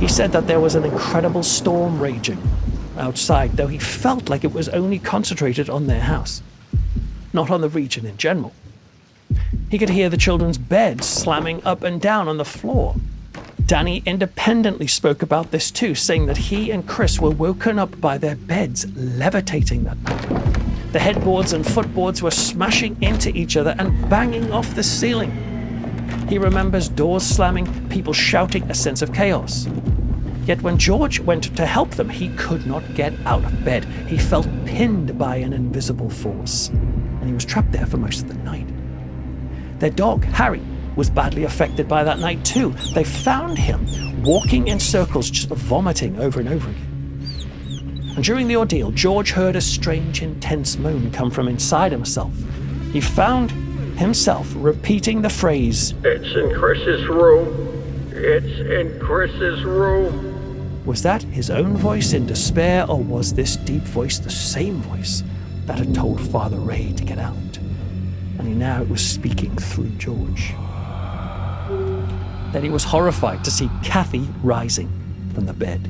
He said that there was an incredible storm raging outside, though he felt like it was only concentrated on their house, not on the region in general. He could hear the children's beds slamming up and down on the floor. Danny independently spoke about this too, saying that he and Chris were woken up by their beds levitating that night. The headboards and footboards were smashing into each other and banging off the ceiling. He remembers doors slamming, people shouting, a sense of chaos. Yet when George went to help them, he could not get out of bed. He felt pinned by an invisible force, and he was trapped there for most of the night. Their dog, Harry, was badly affected by that night too. They found him walking in circles, just vomiting over and over again. And during the ordeal, George heard a strange, intense moan come from inside himself. He found himself repeating the phrase, "It's in Chris's room. It's in Chris's room." Was that his own voice in despair, or was this deep voice the same voice that had told Father Ray to get out? And now it was speaking through George. Then he was horrified to see Kathy rising from the bed.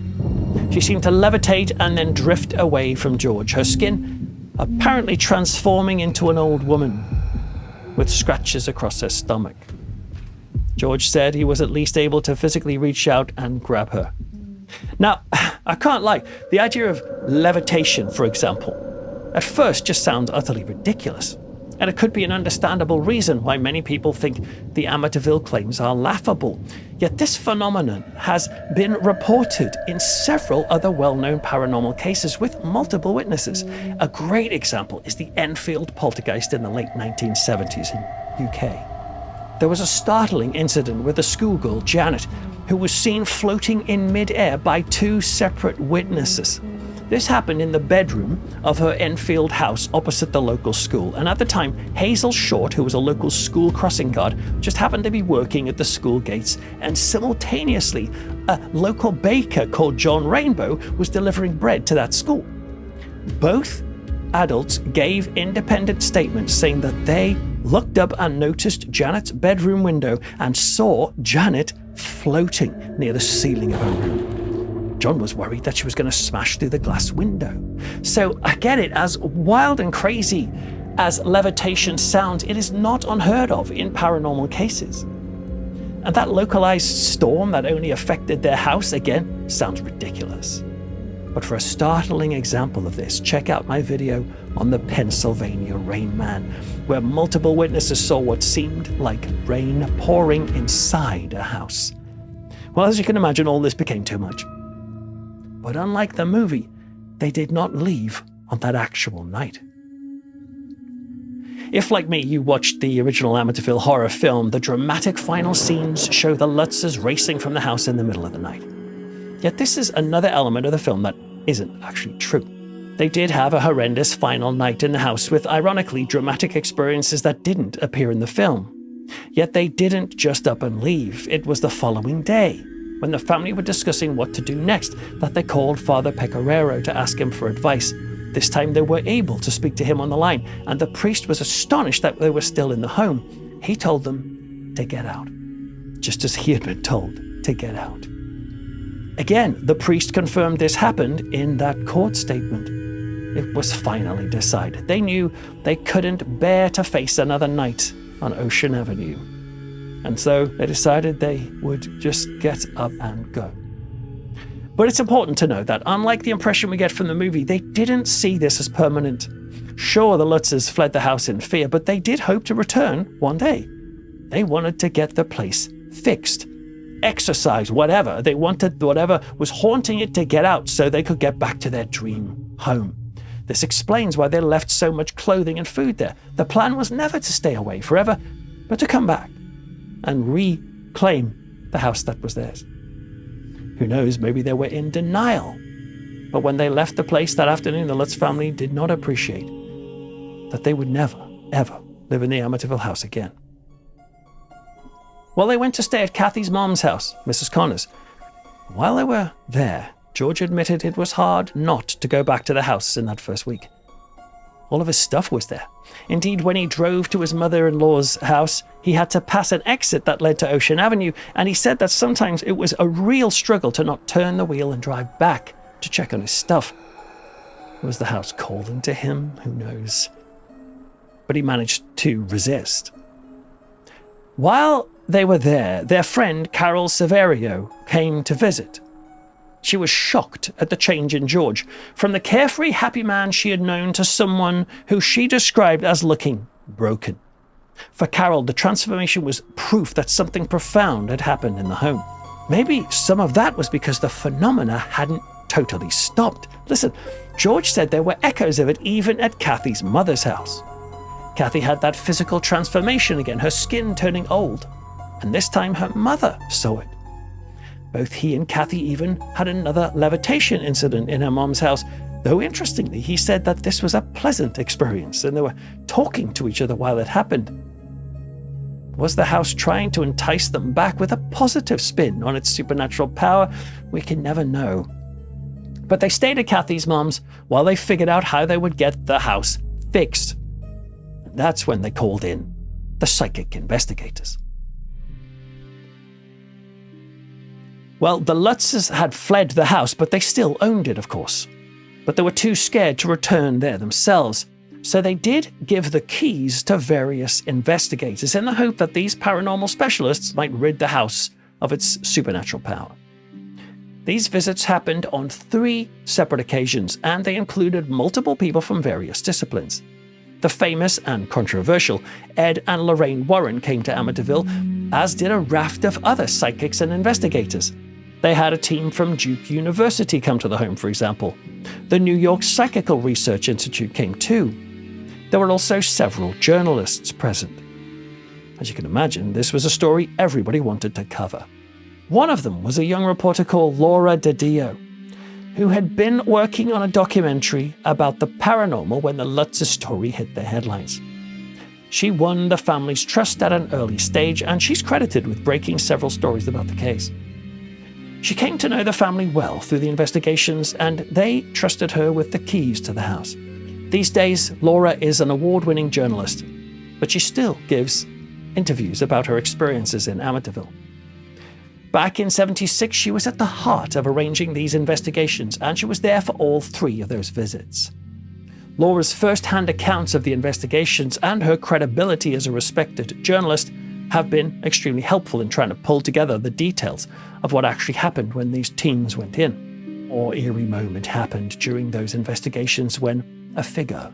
She seemed to levitate and then drift away from George, her skin apparently transforming into an old woman with scratches across her stomach. George said he was at least able to physically reach out and grab her. Now, I can't lie, the idea of levitation, for example, at first just sounds utterly ridiculous. And it could be an understandable reason why many people think the Amityville claims are laughable. Yet this phenomenon has been reported in several other well-known paranormal cases with multiple witnesses. A great example is the Enfield poltergeist in the late 1970s in UK. There was a startling incident with a schoolgirl, Janet, who was seen floating in mid-air by two separate witnesses. This happened in the bedroom of her Enfield house opposite the local school, and at the time, Hazel Short, who was a local school crossing guard, just happened to be working at the school gates, and simultaneously, a local baker called John Rainbow was delivering bread to that school. Both adults gave independent statements saying that they looked up and noticed Janet's bedroom window and saw Janet floating near the ceiling of her room. John was worried that she was going to smash through the glass window. So I get it, as wild and crazy as levitation sounds, it is not unheard of in paranormal cases. And that localized storm that only affected their house, again, sounds ridiculous. But for a startling example of this, check out my video on the Pennsylvania Rain Man, where multiple witnesses saw what seemed like rain pouring inside a house. Well, as you can imagine, all this became too much. But unlike the movie, they did not leave on that actual night. If, like me, you watched the original Amityville Horror film, the dramatic final scenes show the Lutzes racing from the house in the middle of the night. Yet this is another element of the film that isn't actually true. They did have a horrendous final night in the house with, ironically, dramatic experiences that didn't appear in the film. Yet they didn't just up and leave. It was the following day, when the family were discussing what to do next, that they called Father Pecoraro to ask him for advice. This time they were able to speak to him on the line, and the priest was astonished that they were still in the home. He told them to get out, just as he had been told to get out. Again, the priest confirmed this happened in that court statement. It was finally decided. They knew they couldn't bear to face another night on Ocean Avenue. And so they decided they would just get up and go. But it's important to know that, unlike the impression we get from the movie, they didn't see this as permanent. Sure, the Lutzes fled the house in fear, but they did hope to return one day. They wanted to get the place fixed, exorcised, whatever. They wanted whatever was haunting it to get out so they could get back to their dream home. This explains why they left so much clothing and food there. The plan was never to stay away forever, but to come back and reclaim the house that was theirs. Who knows, maybe they were in denial. But when they left the place that afternoon, the Lutz family did not appreciate that they would never, ever live in the Amityville house again. Well, they went to stay at Kathy's mom's house, Mrs. Connor's. While they were there, George admitted it was hard not to go back to the house in that first week. All of his stuff was there. Indeed, when he drove to his mother-in-law's house, he had to pass an exit that led to Ocean Avenue, and he said that sometimes it was a real struggle to not turn the wheel and drive back to check on his stuff. Was the house calling to him? Who knows? But he managed to resist. While they were there, their friend Carol Severio came to visit. She was shocked at the change in George, from the carefree, happy man she had known to someone who she described as looking broken. For Carol, the transformation was proof that something profound had happened in the home. Maybe some of that was because the phenomena hadn't totally stopped. Listen, George said there were echoes of it even at Kathy's mother's house. Kathy had that physical transformation again, her skin turning old, and this time her mother saw it. Both he and Kathy even had another levitation incident in her mom's house, though interestingly, he said that this was a pleasant experience and they were talking to each other while it happened. Was the house trying to entice them back with a positive spin on its supernatural power? We can never know. But they stayed at Kathy's mom's while they figured out how they would get the house fixed. And that's when they called in the psychic investigators. Well, the Lutzes had fled the house, but they still owned it, of course. But they were too scared to return there themselves. So they did give the keys to various investigators in the hope that these paranormal specialists might rid the house of its supernatural power. These visits happened on 3 separate occasions, and they included multiple people from various disciplines. The famous and controversial Ed and Lorraine Warren came to Amityville, as did a raft of other psychics and investigators. They had a team from Duke University come to the home, for example. The New York Psychical Research Institute came too. There were also several journalists present. As you can imagine, this was a story everybody wanted to cover. One of them was a young reporter called Laura DiDio, who had been working on a documentary about the paranormal when the Lutz's story hit the headlines. She won the family's trust at an early stage, and she's credited with breaking several stories about the case. She came to know the family well through the investigations, and they trusted her with the keys to the house. These days, Laura is an award-winning journalist, but she still gives interviews about her experiences in Amityville. Back in '76, she was at the heart of arranging these investigations, and she was there for all 3 of those visits. Laura's first-hand accounts of the investigations and her credibility as a respected journalist have been extremely helpful in trying to pull together the details of what actually happened when these teams went in. Or eerie moment happened during those investigations when a figure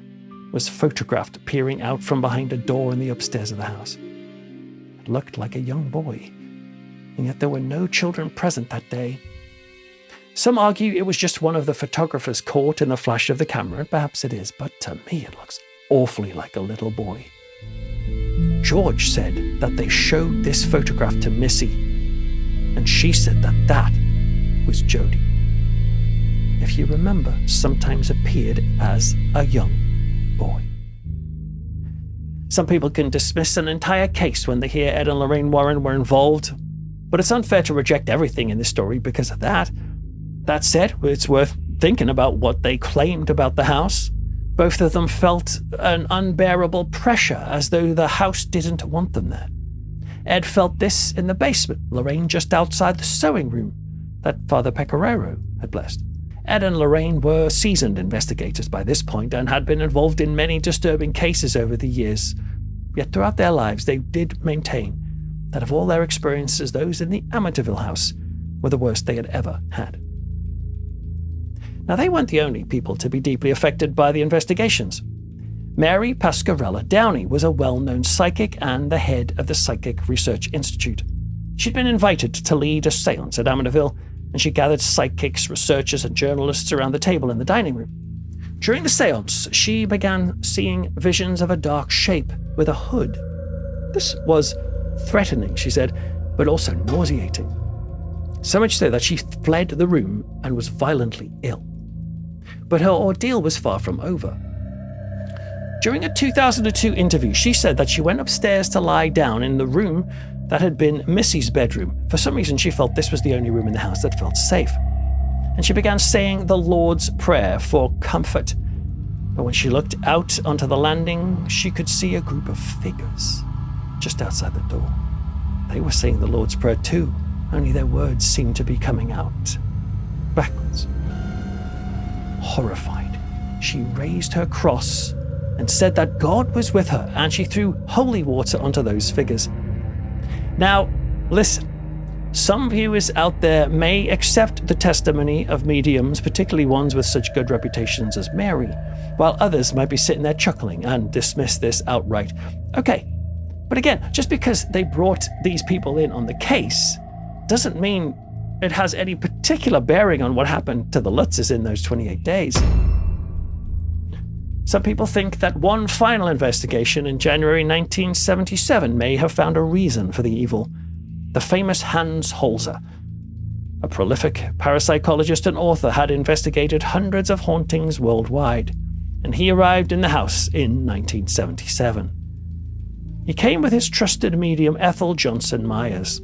was photographed peering out from behind a door in the upstairs of the house. It looked like a young boy, and yet there were no children present that day. Some argue it was just one of the photographers caught in the flash of the camera, and perhaps it is, but to me it looks awfully like a little boy. George said that they showed this photograph to Missy, and she said that that was Jody. If you remember, sometimes appeared as a young boy. Some people can dismiss an entire case when they hear Ed and Lorraine Warren were involved, but it's unfair to reject everything in this story because of that. That said, it's worth thinking about what they claimed about the house. Both of them felt an unbearable pressure, as though the house didn't want them there. Ed felt this in the basement, Lorraine just outside the sewing room that Father Pecoraro had blessed. Ed and Lorraine were seasoned investigators by this point and had been involved in many disturbing cases over the years. Yet throughout their lives, they did maintain that of all their experiences, those in the Amityville house were the worst they had ever had. Now, they weren't the only people to be deeply affected by the investigations. Mary Pasquarella Downey was a well-known psychic and the head of the Psychic Research Institute. She'd been invited to lead a seance at Amityville, and she gathered psychics, researchers, and journalists around the table in the dining room. During the seance, she began seeing visions of a dark shape with a hood. This was threatening, she said, but also nauseating. So much so that she fled the room and was violently ill. But her ordeal was far from over. During a 2002 interview, she said that she went upstairs to lie down in the room that had been Missy's bedroom. For some reason, she felt this was the only room in the house that felt safe. And she began saying the Lord's Prayer for comfort. But when she looked out onto the landing, she could see a group of figures just outside the door. They were saying the Lord's Prayer too, only their words seemed to be coming out backwards. Horrified, she raised her cross and said that God was with her, and she threw holy water onto those figures. Now, listen, some viewers out there may accept the testimony of mediums, particularly ones with such good reputations as Mary, while others might be sitting there chuckling and dismiss this outright. Okay, but again, just because they brought these people in on the case doesn't mean it has any particular bearing on what happened to the Lutzes in those 28 days. Some people think that one final investigation in January 1977 may have found a reason for the evil. The famous Hans Holzer, a prolific parapsychologist and author, had investigated hundreds of hauntings worldwide, and he arrived in the house in 1977. He came with his trusted medium Ethel Johnson Myers.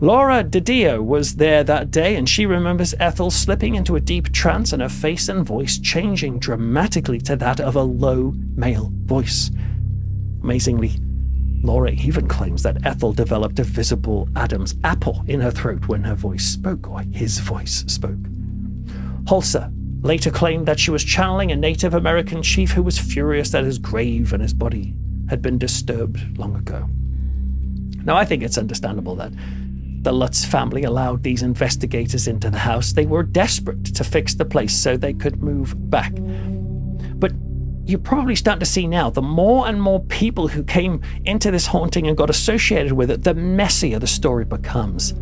Laura DiDio was there that day, and she remembers Ethel slipping into a deep trance and her face and voice changing dramatically to that of a low male voice. Amazingly, Laura even claims that Ethel developed a visible Adam's apple in her throat when her voice spoke, or his voice spoke. Holzer later claimed that she was channeling a Native American chief who was furious that his grave and his body had been disturbed long ago. Now, I think it's understandable that the Lutz family allowed these investigators into the house. They were desperate to fix the place so they could move back. But you're probably starting to see now, the more and more people who came into this haunting and got associated with it, the messier the story becomes.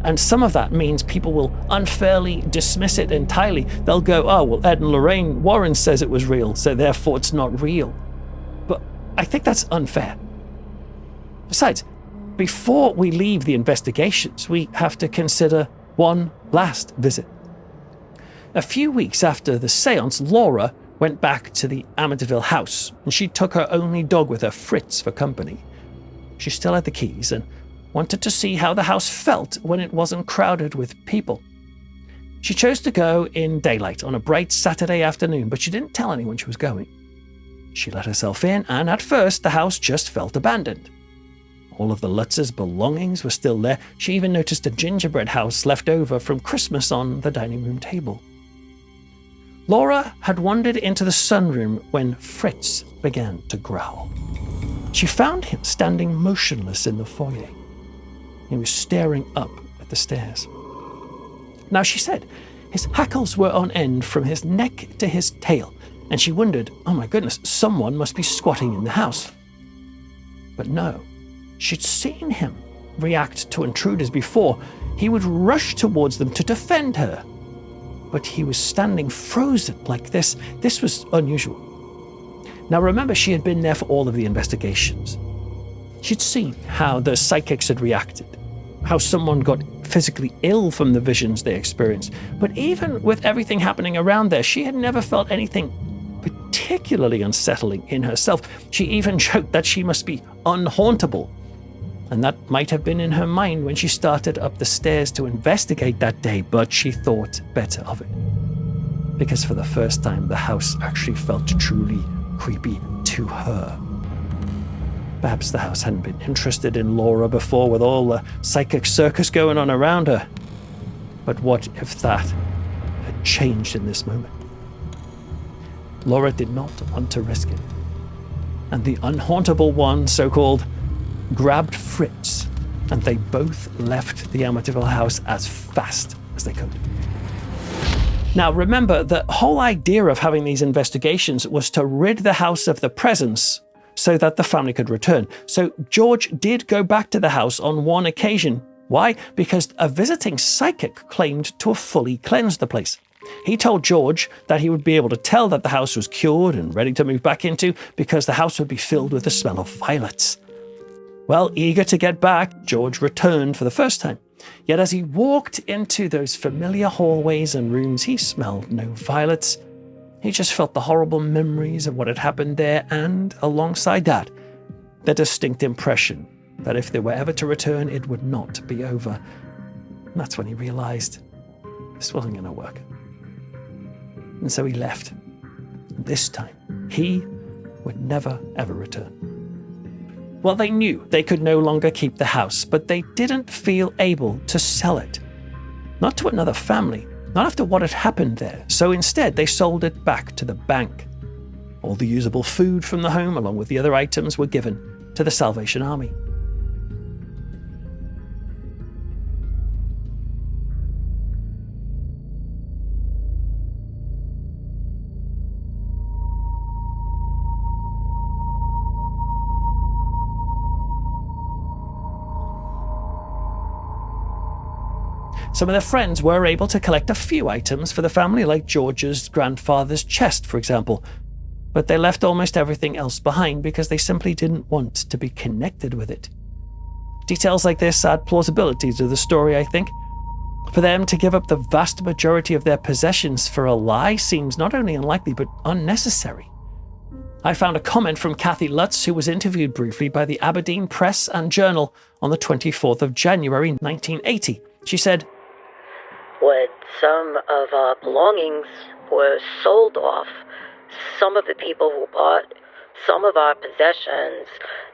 And some of that means people will unfairly dismiss it entirely. They'll go, oh, well, Ed and Lorraine Warren says it was real, so therefore it's not real. But I think that's unfair. Besides, before we leave the investigations, we have to consider one last visit. A few weeks after the seance, Laura went back to the Amityville house, and she took her only dog with her, Fritz, for company. She still had the keys and wanted to see how the house felt when it wasn't crowded with people. She chose to go in daylight on a bright Saturday afternoon, but she didn't tell anyone she was going. She let herself in, and at first the house just felt abandoned. All of the Lutz's belongings were still there. She even noticed a gingerbread house left over from Christmas on the dining room table. Laura had wandered into the sunroom when Fritz began to growl. She found him standing motionless in the foyer. He was staring up at the stairs. Now, she said his hackles were on end from his neck to his tail, and she wondered, oh my goodness, someone must be squatting in the house. But no. She'd seen him react to intruders before. He would rush towards them to defend her. But he was standing frozen like this. This was unusual. Now remember, she had been there for all of the investigations. She'd seen how the psychics had reacted, how someone got physically ill from the visions they experienced. But even with everything happening around there, she had never felt anything particularly unsettling in herself. She even joked that she must be unhauntable. And that might have been in her mind when she started up the stairs to investigate that day, but she thought better of it. because for the first time, the house actually felt truly creepy to her. Perhaps the house hadn't been interested in Laura before with all the psychic circus going on around her. But what if that had changed in this moment? Laura did not want to risk it. And the unhauntable one, so-called, grabbed Fritz, and they both left the Amityville house as fast as they could. Now remember, the whole idea of having these investigations was to rid the house of the presence so that the family could return. So George did go back to the house on one occasion. Why? Because a visiting psychic claimed to have fully cleansed the place. He told George that he would be able to tell that the house was cured and ready to move back into because the house would be filled with the smell of violets. Well, eager to get back, George returned for the first time. Yet as he walked into those familiar hallways and rooms, he smelled no violets. He just felt the horrible memories of what had happened there and, alongside that, the distinct impression that if they were ever to return, it would not be over. And that's when he realized this wasn't going to work. And so he left. And this time, he would never, ever return. Well, they knew they could no longer keep the house, but they didn't feel able to sell it. Not to another family, not after what had happened there. So instead, they sold it back to the bank. All the usable food from the home, along with the other items, were given to the Salvation Army. Some of their friends were able to collect a few items for the family, like George's grandfather's chest, for example. But they left almost everything else behind because they simply didn't want to be connected with it. Details like this add plausibility to the story, I think. For them to give up the vast majority of their possessions for a lie seems not only unlikely, but unnecessary. I found a comment from Kathy Lutz, who was interviewed briefly by the Aberdeen Press and Journal on the 24th of January 1980. She said, "When some of our belongings were sold off, some of the people who bought some of our possessions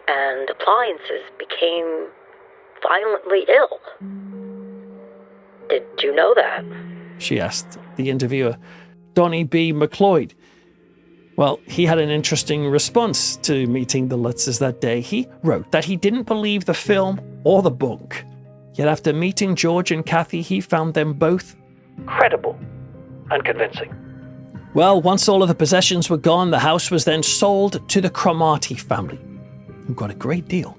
and appliances became violently ill. Did you know that?" she asked the interviewer, Donnie B. McLeod. Well, he had an interesting response to meeting the Lutzes that day. He wrote that he didn't believe the film or the book. Yet after meeting George and Kathy, he found them both credible and convincing. Well, once all of the possessions were gone, the house was then sold to the Cromartie family, who got a great deal.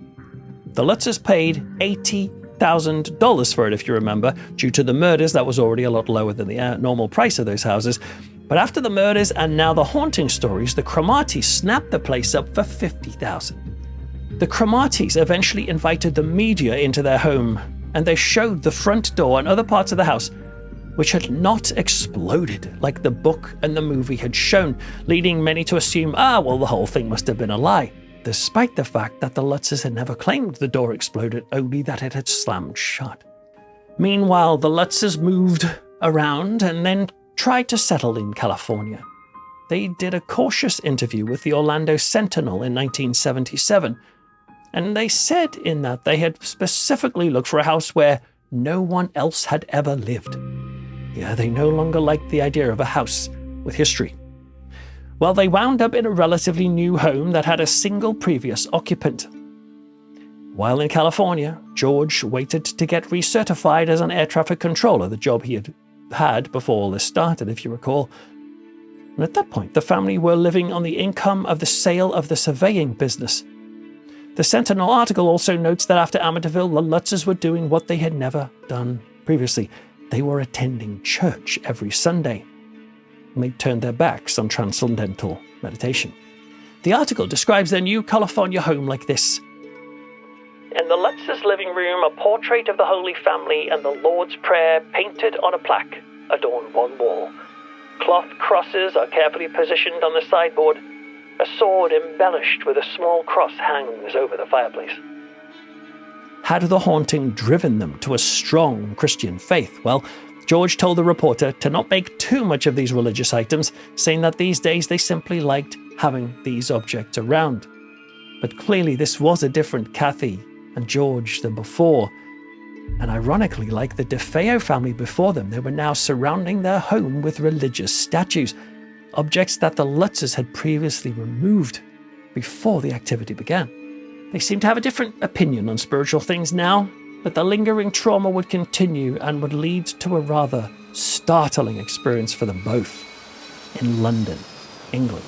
The Lutzes paid $80,000 for it, if you remember. Due to the murders, that was already a lot lower than the normal price of those houses. But after the murders and now the haunting stories, the Cromarties snapped the place up for $50,000. The Cromarties eventually invited the media into their home, and they showed the front door and other parts of the house, which had not exploded like the book and the movie had shown, leading many to assume, well, the whole thing must have been a lie, despite the fact that the Lutzes had never claimed the door exploded, only that it had slammed shut. Meanwhile, the Lutzes moved around and then tried to settle in California. They did a cautious interview with the Orlando Sentinel in 1977, and they said in that they had specifically looked for a house where no one else had ever lived. Yeah, they no longer liked the idea of a house with history. Well, they wound up in a relatively new home that had a single previous occupant. While in California, George waited to get recertified as an air traffic controller, the job he had before all this started, if you recall. And at that point, the family were living on the income of the sale of the surveying business. The Sentinel article also notes that after Amityville, the Lutzes were doing what they had never done previously. They were attending church every Sunday, and they turned their backs on transcendental meditation. The article describes their new California home like this. In the Lutzes' living room, a portrait of the Holy Family and the Lord's Prayer painted on a plaque adorn one wall. Cloth crosses are carefully positioned on the sideboard. A sword embellished with a small cross hangs over the fireplace. Had the haunting driven them to a strong Christian faith? Well, George told the reporter to not make too much of these religious items, saying that these days they simply liked having these objects around. But clearly this was a different Kathy and George than before. And ironically, like the DeFeo family before them, they were now surrounding their home with religious statues, objects that the Lutzes had previously removed before the activity began. They seemed to have a different opinion on spiritual things now, but the lingering trauma would continue and would lead to a rather startling experience for them both in London, England.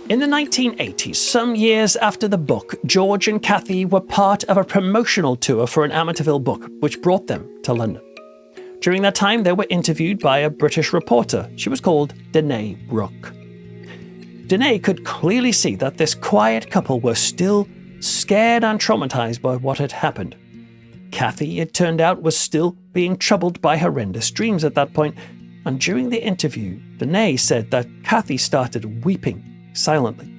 In the 1980s, some years after the book, George and Kathy were part of a promotional tour for an Amityville book, which brought them to London. During that time, they were interviewed by a British reporter. She was called Danae Brooke. Danae could clearly see that this quiet couple were still scared and traumatized by what had happened. Kathy, it turned out, was still being troubled by horrendous dreams at that point, and during the interview, Danae said that Kathy started weeping silently.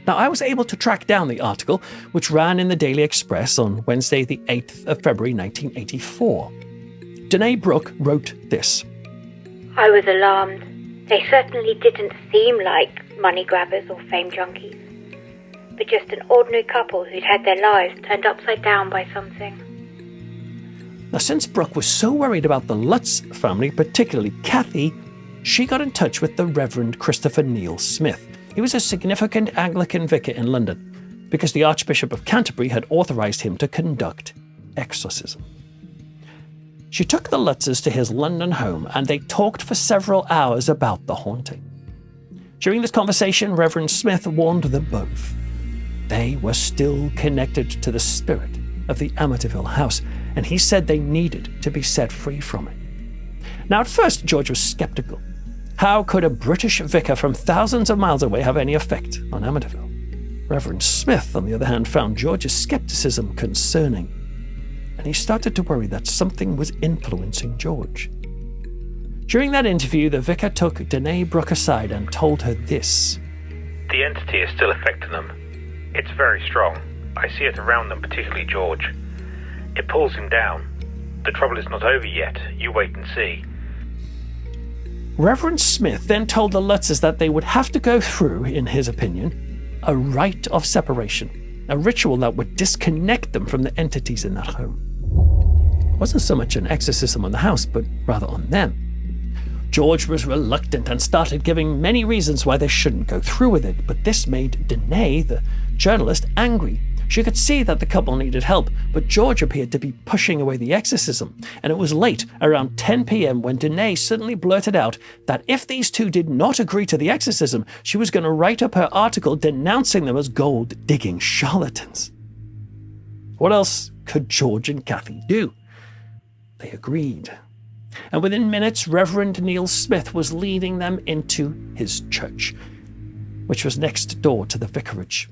Now, I was able to track down the article, which ran in the Daily Express on Wednesday, the 8th of February 1984. Danae Brooke wrote this. I was alarmed. They certainly didn't seem like money grabbers or fame junkies, but just an ordinary couple who'd had their lives turned upside down by something. Now, since Brooke was so worried about the Lutz family, particularly Kathy, she got in touch with the Reverend Christopher Neil Smith. He was a significant Anglican vicar in London because the Archbishop of Canterbury had authorised him to conduct exorcism. She took the Lutzes to his London home and they talked for several hours about the haunting. During this conversation, Reverend Smith warned them both. They were still connected to the spirit of the Amityville house, and he said they needed to be set free from it. Now, at first, George was sceptical. How could a British vicar from thousands of miles away have any effect on Amityville? Reverend Smith, on the other hand, found George's skepticism concerning, and he started to worry that something was influencing George. During that interview, the vicar took Danae Brooke aside and told her this. The entity is still affecting them. It's very strong. I see it around them, particularly George. It pulls him down. The trouble is not over yet. You wait and see. Reverend Smith then told the Lutzes that they would have to go through, in his opinion, a rite of separation, a ritual that would disconnect them from the entities in that home. It wasn't so much an exorcism on the house, but rather on them. George was reluctant and started giving many reasons why they shouldn't go through with it, but this made Danae, the journalist, angry. She could see that the couple needed help, but George appeared to be pushing away the exorcism, and it was late, around 10 p.m, when Danae suddenly blurted out that if these two did not agree to the exorcism, she was going to write up her article denouncing them as gold-digging charlatans. What else could George and Kathy do? They agreed. And within minutes, Reverend Neil Smith was leading them into his church, which was next door to the vicarage.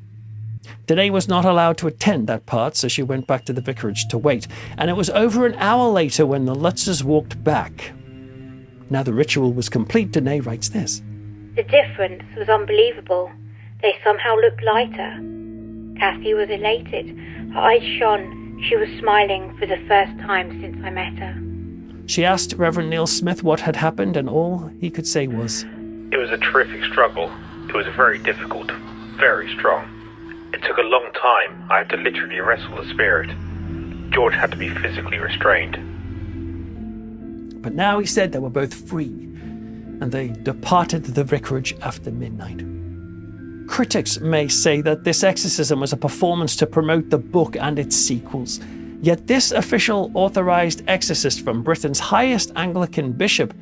Danae was not allowed to attend that part, so she went back to the vicarage to wait, and it was over an hour later when the Lutzes walked back. Now the ritual was complete, Danae writes this. The difference was unbelievable. They somehow looked lighter. Kathy was elated. Her eyes shone. She was smiling for the first time since I met her. She asked Reverend Neil Smith what had happened, and all he could say was, It was a terrific struggle. It was very difficult, very strong. It took a long time. I had to literally wrestle the spirit. George had to be physically restrained. But now he said they were both free, and they departed the vicarage after midnight. Critics may say that this exorcism was a performance to promote the book and its sequels. Yet this official authorized exorcist from Britain's highest Anglican bishop,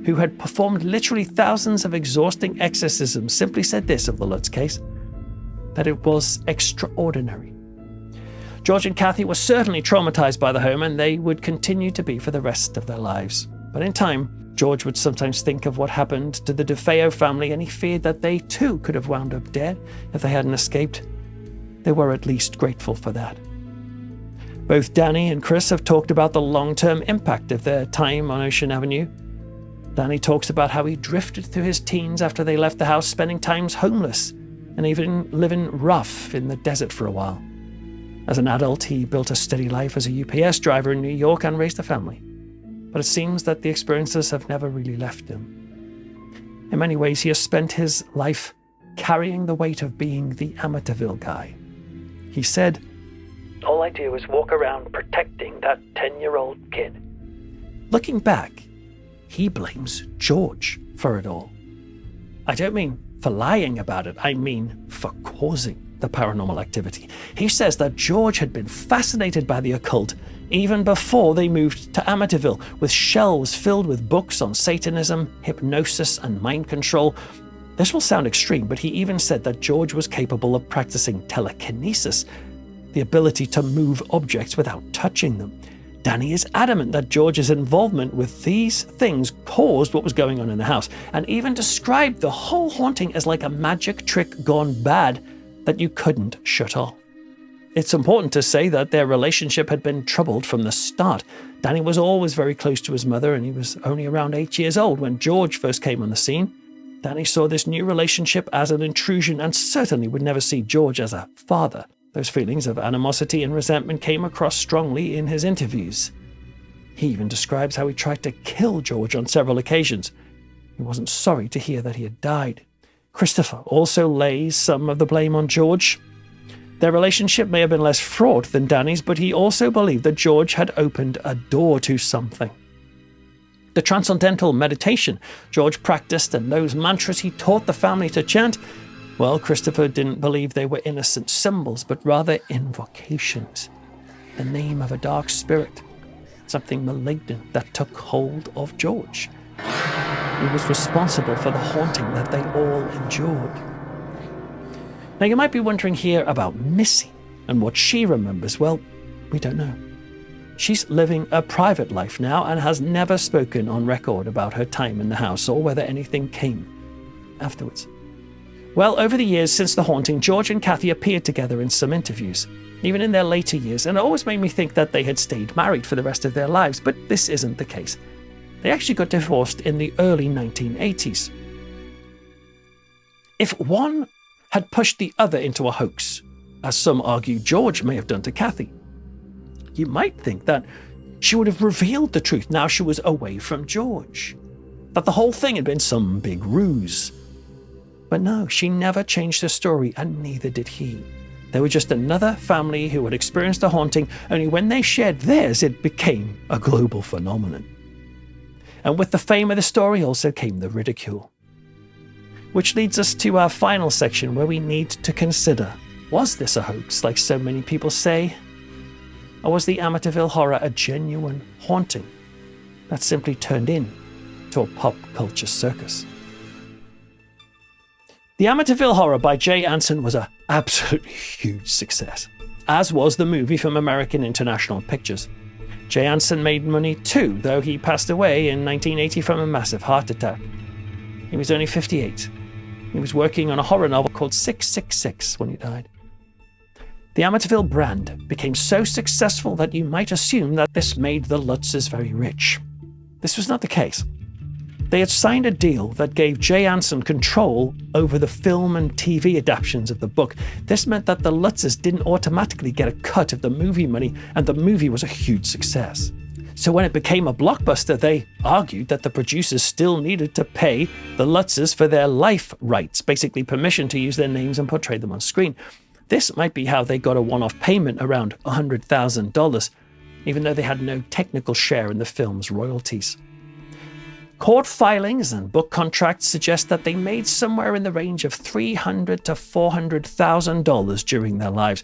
who had performed literally thousands of exhausting exorcisms, simply said this of the Lutz case, that it was extraordinary. George and Kathy were certainly traumatized by the home, and they would continue to be for the rest of their lives. But in time, George would sometimes think of what happened to the DeFeo family, and he feared that they too could have wound up dead if they hadn't escaped. They were at least grateful for that. Both Danny and Chris have talked about the long-term impact of their time on Ocean Avenue. Danny talks about how he drifted through his teens after they left the house, spending times homeless and even living rough in the desert for a while. As an adult, he built a steady life as a UPS driver in New York and raised a family. but it seems that the experiences have never really left him. In many ways, he has spent his life carrying the weight of being the Amityville guy. He said, "All I do is walk around protecting that 10-year-old kid." Looking back, he blames George for it all. I don't mean for lying about it, I mean for causing the paranormal activity. He says that George had been fascinated by the occult even before they moved to Amityville, with shelves filled with books on Satanism, hypnosis, and mind control. This will sound extreme, but he even said that George was capable of practicing telekinesis, the ability to move objects without touching them. Danny is adamant that George's involvement with these things caused what was going on in the house, and even described the whole haunting as like a magic trick gone bad that you couldn't shut off. It's important to say that their relationship had been troubled from the start. Danny was always very close to his mother, and he was only around 8 years old when George first came on the scene. Danny saw this new relationship as an intrusion and certainly would never see George as a father. Those feelings of animosity and resentment came across strongly in his interviews. He even describes how he tried to kill George on several occasions. He wasn't sorry to hear that he had died. Christopher also lays some of the blame on George. Their relationship may have been less fraught than Danny's, but he also believed that George had opened a door to something. The transcendental meditation George practiced and those mantras he taught the family to chant, well, Christopher didn't believe they were innocent symbols, but rather invocations. The name of a dark spirit, something malignant that took hold of George. He was responsible for the haunting that they all endured. Now, you might be wondering here about Missy and what she remembers. Well, we don't know. She's living a private life now and has never spoken on record about her time in the house or whether anything came afterwards. Well, over the years since the haunting, George and Kathy appeared together in some interviews, even in their later years, and it always made me think that they had stayed married for the rest of their lives, but this isn't the case. They actually got divorced in the early 1980s. If one had pushed the other into a hoax, as some argue George may have done to Kathy, you might think that she would have revealed the truth now she was away from George, that the whole thing had been some big ruse. But no, she never changed her story, and neither did he. They were just another family who had experienced a haunting, only when they shared theirs, it became a global phenomenon. And with the fame of the story also came the ridicule. Which leads us to our final section where we need to consider, was this a hoax, like so many people say? Or was the Amityville Horror a genuine haunting that simply turned into a pop culture circus? The Amityville Horror by Jay Anson was an absolutely huge success, as was the movie from American International Pictures. Jay Anson made money too, though he passed away in 1980 from a massive heart attack. He was only 58. He was working on a horror novel called 666 when he died. The Amityville brand became so successful that you might assume that this made the Lutzes very rich. This was not the case. They had signed a deal that gave Jay Anson control over the film and TV adaptations of the book. This meant that the Lutzes didn't automatically get a cut of the movie money, and the movie was a huge success. So when it became a blockbuster, they argued that the producers still needed to pay the Lutzes for their life rights, basically permission to use their names and portray them on screen. This might be how they got a one-off payment around $100,000, even though they had no technical share in the film's royalties. Court filings and book contracts suggest that they made somewhere in the range of $300,000 to $400,000 during their lives,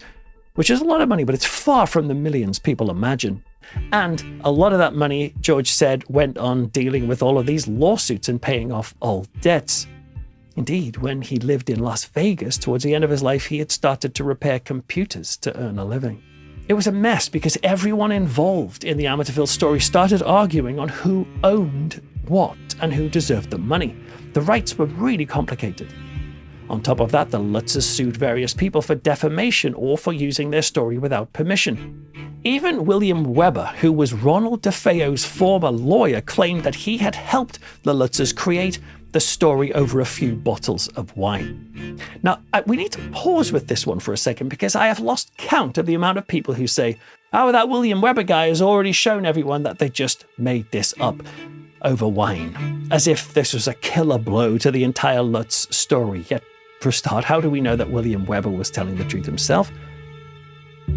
which is a lot of money, but it's far from the millions people imagine. And a lot of that money, George said, went on dealing with all of these lawsuits and paying off old debts. Indeed, when he lived in Las Vegas towards the end of his life, he had started to repair computers to earn a living. It was a mess because everyone involved in the Amityville story started arguing on who owned what and who deserved the money. The rights were really complicated. On top of that, the Lutzes sued various people for defamation or for using their story without permission. Even William Weber, who was Ronald DeFeo's former lawyer, claimed that he had helped the Lutzes create the story over a few bottles of wine. Now, we need to pause with this one for a second because I have lost count of the amount of people who say, However, that William Weber guy has already shown everyone that they just made this up over wine, as if this was a killer blow to the entire Lutz story. Yet, for a start, how do we know that William Weber was telling the truth himself?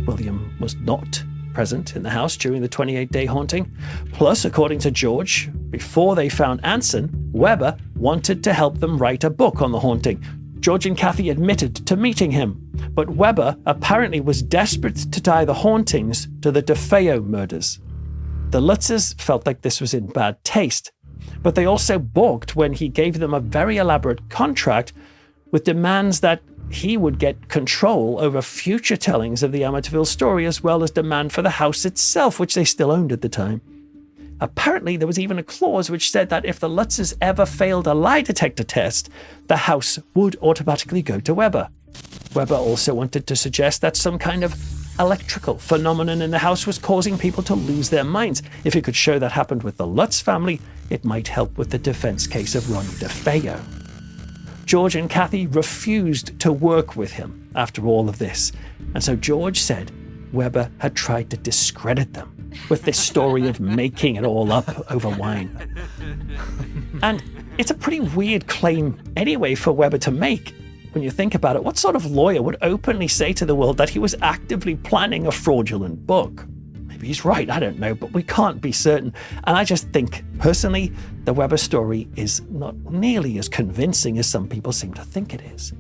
William was not present in the house during the 28-day haunting. Plus, according to George, before they found Anson, Weber wanted to help them write a book on the haunting. George and Kathy admitted to meeting him, but Weber apparently was desperate to tie the hauntings to the DeFeo murders. The Lutzes felt like this was in bad taste, but they also balked when he gave them a very elaborate contract with demands that he would get control over future tellings of the Amityville story, as well as demand for the house itself, which they still owned at the time. Apparently, there was even a clause which said that if the Lutzes ever failed a lie detector test, the house would automatically go to Weber. Weber also wanted to suggest that some kind of electrical phenomenon in the house was causing people to lose their minds. If he could show that happened with the Lutz family, it might help with the defense case of Ronnie DeFeo. George and Kathy refused to work with him after all of this, and so George said Weber had tried to discredit them with this story of making it all up over wine. And it's a pretty weird claim anyway for Weber to make. When you think about it, what sort of lawyer would openly say to the world that he was actively planning a fraudulent book? Maybe he's right, I don't know, but we can't be certain. And I just think, personally, the Weber story is not nearly as convincing as some people seem to think it is.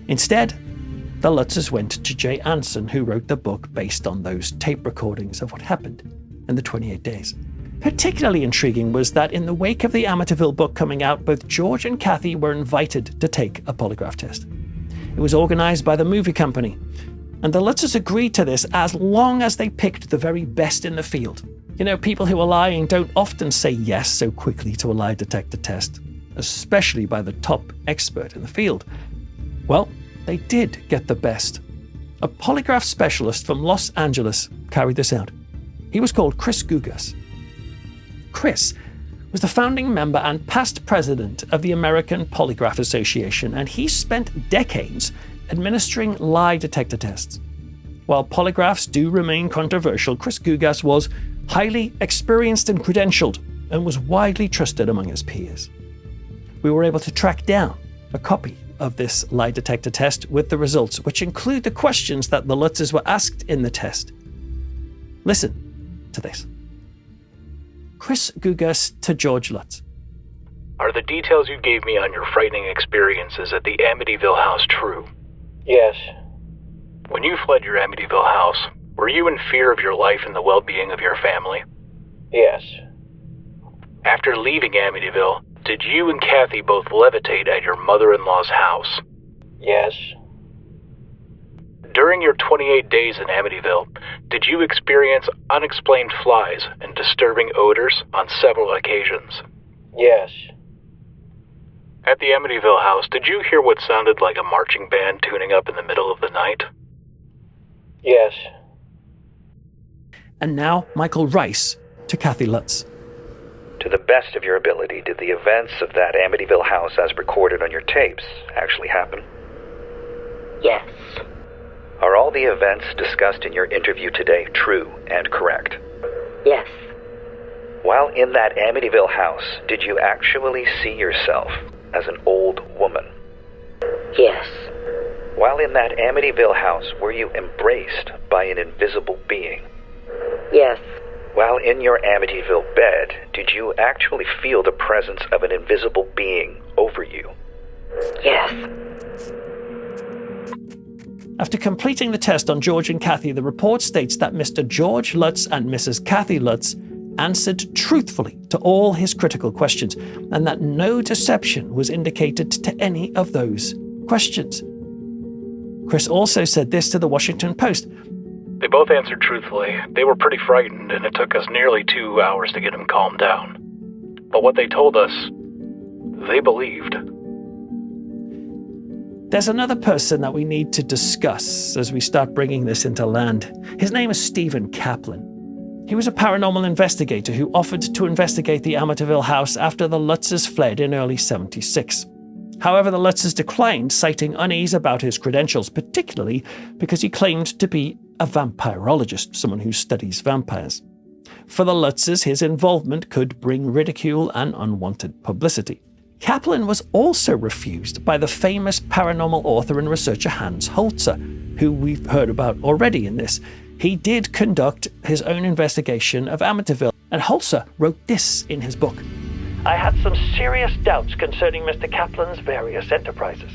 Instead, the Lutzes went to Jay Anson, who wrote the book based on those tape recordings of what happened in the 28 days. Particularly intriguing was that in the wake of the Amityville book coming out, both George and Kathy were invited to take a polygraph test. It was organized by the movie company, and the Lutzes agreed to this as long as they picked the very best in the field. You know, people who are lying don't often say yes so quickly to a lie detector test, especially by the top expert in the field. Well, they did get the best. A polygraph specialist from Los Angeles carried this out. He was called Chris Gugas. Chris was the founding member and past president of the American Polygraph Association, and he spent decades administering lie detector tests. While polygraphs do remain controversial, Chris Gugas was highly experienced and credentialed and was widely trusted among his peers. We were able to track down a copy of this lie detector test with the results, which include the questions that the Lutzes were asked in the test. Listen to this. Chris Gugas to George Lutz. Are the details you gave me on your frightening experiences at the Amityville house true? Yes. When you fled your Amityville house, were you in fear of your life and the well-being of your family? Yes. After leaving Amityville, did you and Kathy both levitate at your mother-in-law's house? Yes. During your 28 days in Amityville, did you experience unexplained flies and disturbing odors on several occasions? Yes. At the Amityville house, did you hear what sounded like a marching band tuning up in the middle of the night? Yes. And now, Michael Rice to Kathy Lutz. To the best of your ability, did the events of that Amityville house as recorded on your tapes actually happen? Yes. Are all the events discussed in your interview today true and correct? Yes. While in that Amityville house, did you actually see yourself as an old woman? Yes. While in that Amityville house, were you embraced by an invisible being? Yes. While in your Amityville bed, did you actually feel the presence of an invisible being over you? Yes. After completing the test on George and Kathy, the report states that Mr. George Lutz and Mrs. Kathy Lutz answered truthfully to all his critical questions, and that no deception was indicated to any of those questions. Chris also said this to the Washington Post. They both answered truthfully. They were pretty frightened, and it took us nearly 2 hours to get them calmed down. But what they told us, they believed. There's another person that we need to discuss as we start bringing this into land. His name is Stephen Kaplan. He was a paranormal investigator who offered to investigate the Amityville house after the Lutzes fled in early '76. However, the Lutzes declined, citing unease about his credentials, particularly because he claimed to be a vampirologist, someone who studies vampires. For the Lutzes, his involvement could bring ridicule and unwanted publicity. Kaplan was also refused by the famous paranormal author and researcher Hans Holzer, who we've heard about already in this. He did conduct his own investigation of Amityville, and Holzer wrote this in his book. I had some serious doubts concerning Mr. Kaplan's various enterprises.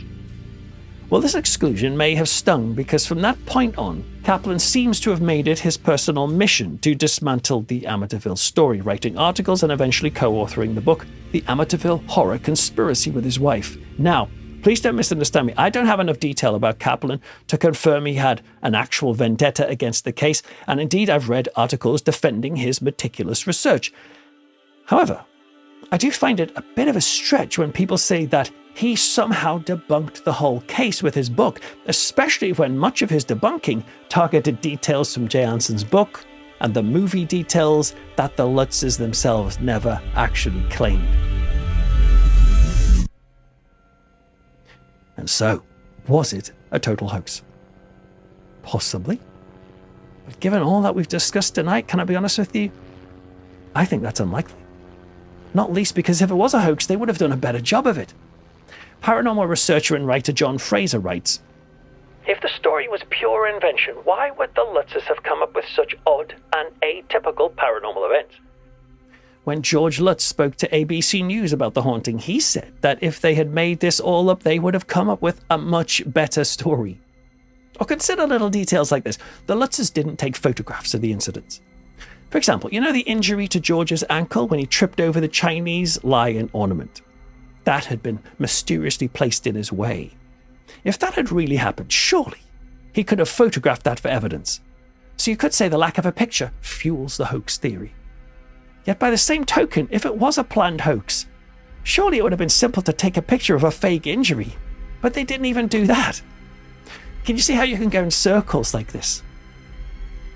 Well, this exclusion may have stung because from that point on, Kaplan seems to have made it his personal mission to dismantle the Amityville story, writing articles and eventually co-authoring the book, The Amityville Horror Conspiracy, with his wife. Now, please don't misunderstand me. I don't have enough detail about Kaplan to confirm he had an actual vendetta against the case, and indeed I've read articles defending his meticulous research. However, I do find it a bit of a stretch when people say that he somehow debunked the whole case with his book, especially when much of his debunking targeted details from Jay Anson's book and the movie details that the Lutzes themselves never actually claimed. And so, was it a total hoax? Possibly. But given all that we've discussed tonight, can I be honest with you? I think that's unlikely. Not least because if it was a hoax, they would have done a better job of it. Paranormal researcher and writer John Fraser writes, if the story was pure invention, why would the Lutzes have come up with such odd and atypical paranormal events? When George Lutz spoke to ABC News about the haunting, he said that if they had made this all up, they would have come up with a much better story. Or consider little details like this. The Lutzes didn't take photographs of the incidents. For example, you know the injury to George's ankle when he tripped over the Chinese lion ornament? That had been mysteriously placed in his way. If that had really happened, surely he could have photographed that for evidence. So you could say the lack of a picture fuels the hoax theory. Yet by the same token, if it was a planned hoax, surely it would have been simple to take a picture of a fake injury. But they didn't even do that. Can you see how you can go in circles like this?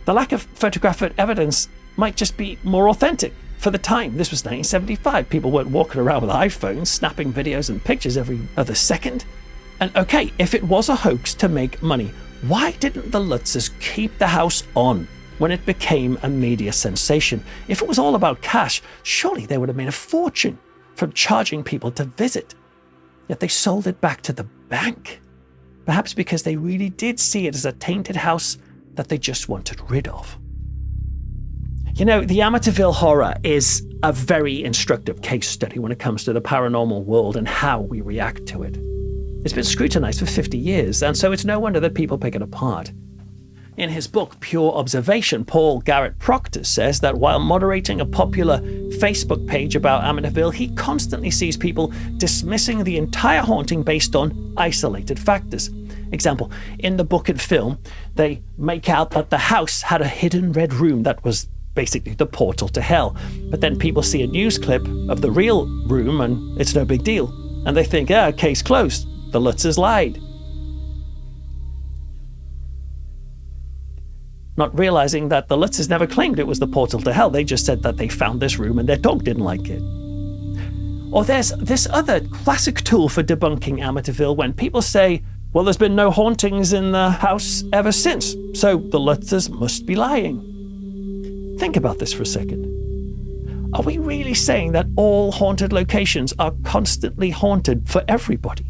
The lack of photographic evidence might just be more authentic. For the time, this was 1975. People weren't walking around with iPhones, snapping videos and pictures every other second. And okay, if it was a hoax to make money, why didn't the Lutzes keep the house on when it became a media sensation? If it was all about cash, surely they would have made a fortune from charging people to visit. Yet they sold it back to the bank. Perhaps because they really did see it as a tainted house that they just wanted rid of. You know, the Amityville Horror is a very instructive case study when it comes to the paranormal world and how we react to it. It's been scrutinized for 50 years, and so it's no wonder that people pick it apart. In his book, Pure Observation, Paul Garrett Proctor says that while moderating a popular Facebook page about Amityville, he constantly sees people dismissing the entire haunting based on isolated factors. Example, in the book and film, they make out that the house had a hidden red room that was basically the portal to hell. But then people see a news clip of the real room and it's no big deal. And they think, case closed. The Lutzes lied. Not realizing that the Lutzes never claimed it was the portal to hell. They just said that they found this room and their dog didn't like it. Or there's this other classic tool for debunking Amityville when people say, well, there's been no hauntings in the house ever since, so the Lutzes must be lying. Think about this for a second. Are we really saying that all haunted locations are constantly haunted for everybody?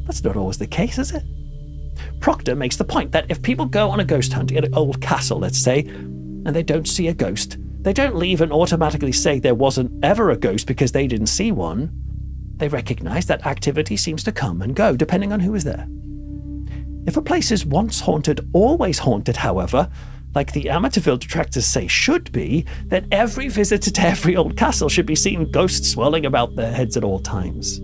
That's not always the case, is it? Proctor makes the point that if people go on a ghost hunt in an old castle, let's say, and they don't see a ghost, they don't leave and automatically say there wasn't ever a ghost because they didn't see one. They recognize that activity seems to come and go, depending on who is there. If a place is once haunted, always haunted, however, like the Amityville detractors say should be, then every visitor to every old castle should be seeing ghosts swirling about their heads at all times.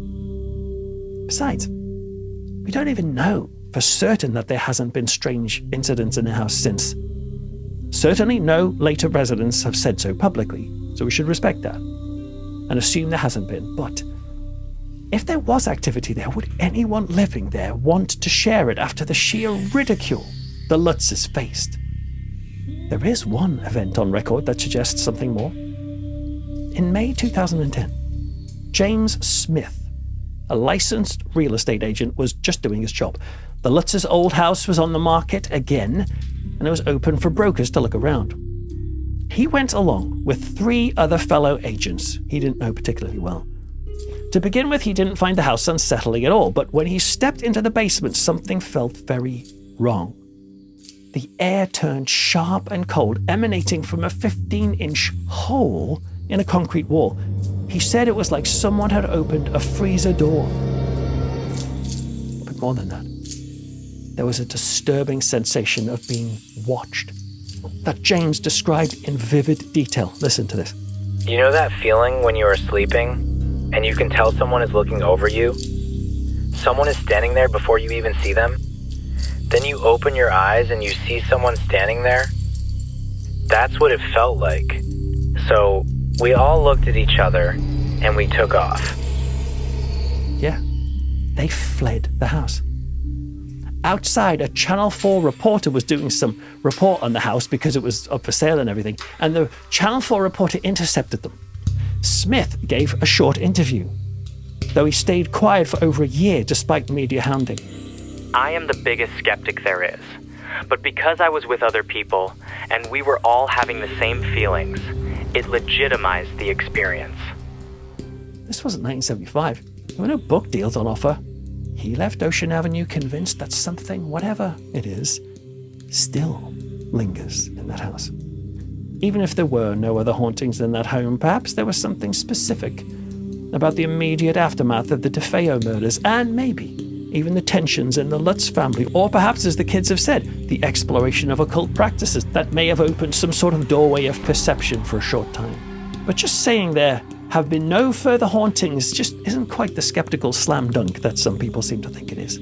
Besides, we don't even know for certain that there hasn't been strange incidents in the house since. Certainly no later residents have said so publicly, so we should respect that and assume there hasn't been. But if there was activity there, would anyone living there want to share it after the sheer ridicule the Lutzes faced? There is one event on record that suggests something more. In May 2010, James Smith, a licensed real estate agent, was just doing his job. The Lutz's old house was on the market again, and it was open for brokers to look around. He went along with 3 other fellow agents he didn't know particularly well. To begin with, he didn't find the house unsettling at all, but when he stepped into the basement, something felt very wrong. The air turned sharp and cold, emanating from a 15-inch hole in a concrete wall. He said it was like someone had opened a freezer door. But more than that, there was a disturbing sensation of being watched that James described in vivid detail. Listen to this. You know that feeling when you are sleeping and you can tell someone is looking over you? Someone is standing there before you even see them? Then you open your eyes and you see someone standing there? That's what it felt like. So we all looked at each other and we took off. Yeah, they fled the house. Outside, a Channel 4 reporter was doing some report on the house because it was up for sale and everything, and the Channel 4 reporter intercepted them. Smith gave a short interview, though he stayed quiet for over a year despite media hounding. I am the biggest skeptic there is, but because I was with other people and we were all having the same feelings, it legitimized the experience. This wasn't 1975. There were no book deals on offer. He left Ocean Avenue convinced that something, whatever it is, still lingers in that house. Even if there were no other hauntings in that home, perhaps there was something specific about the immediate aftermath of the DeFeo murders, and maybe even the tensions in the Lutz family, or perhaps, as the kids have said, the exploration of occult practices that may have opened some sort of doorway of perception for a short time. But just saying there have been no further hauntings just isn't quite the skeptical slam dunk that some people seem to think it is.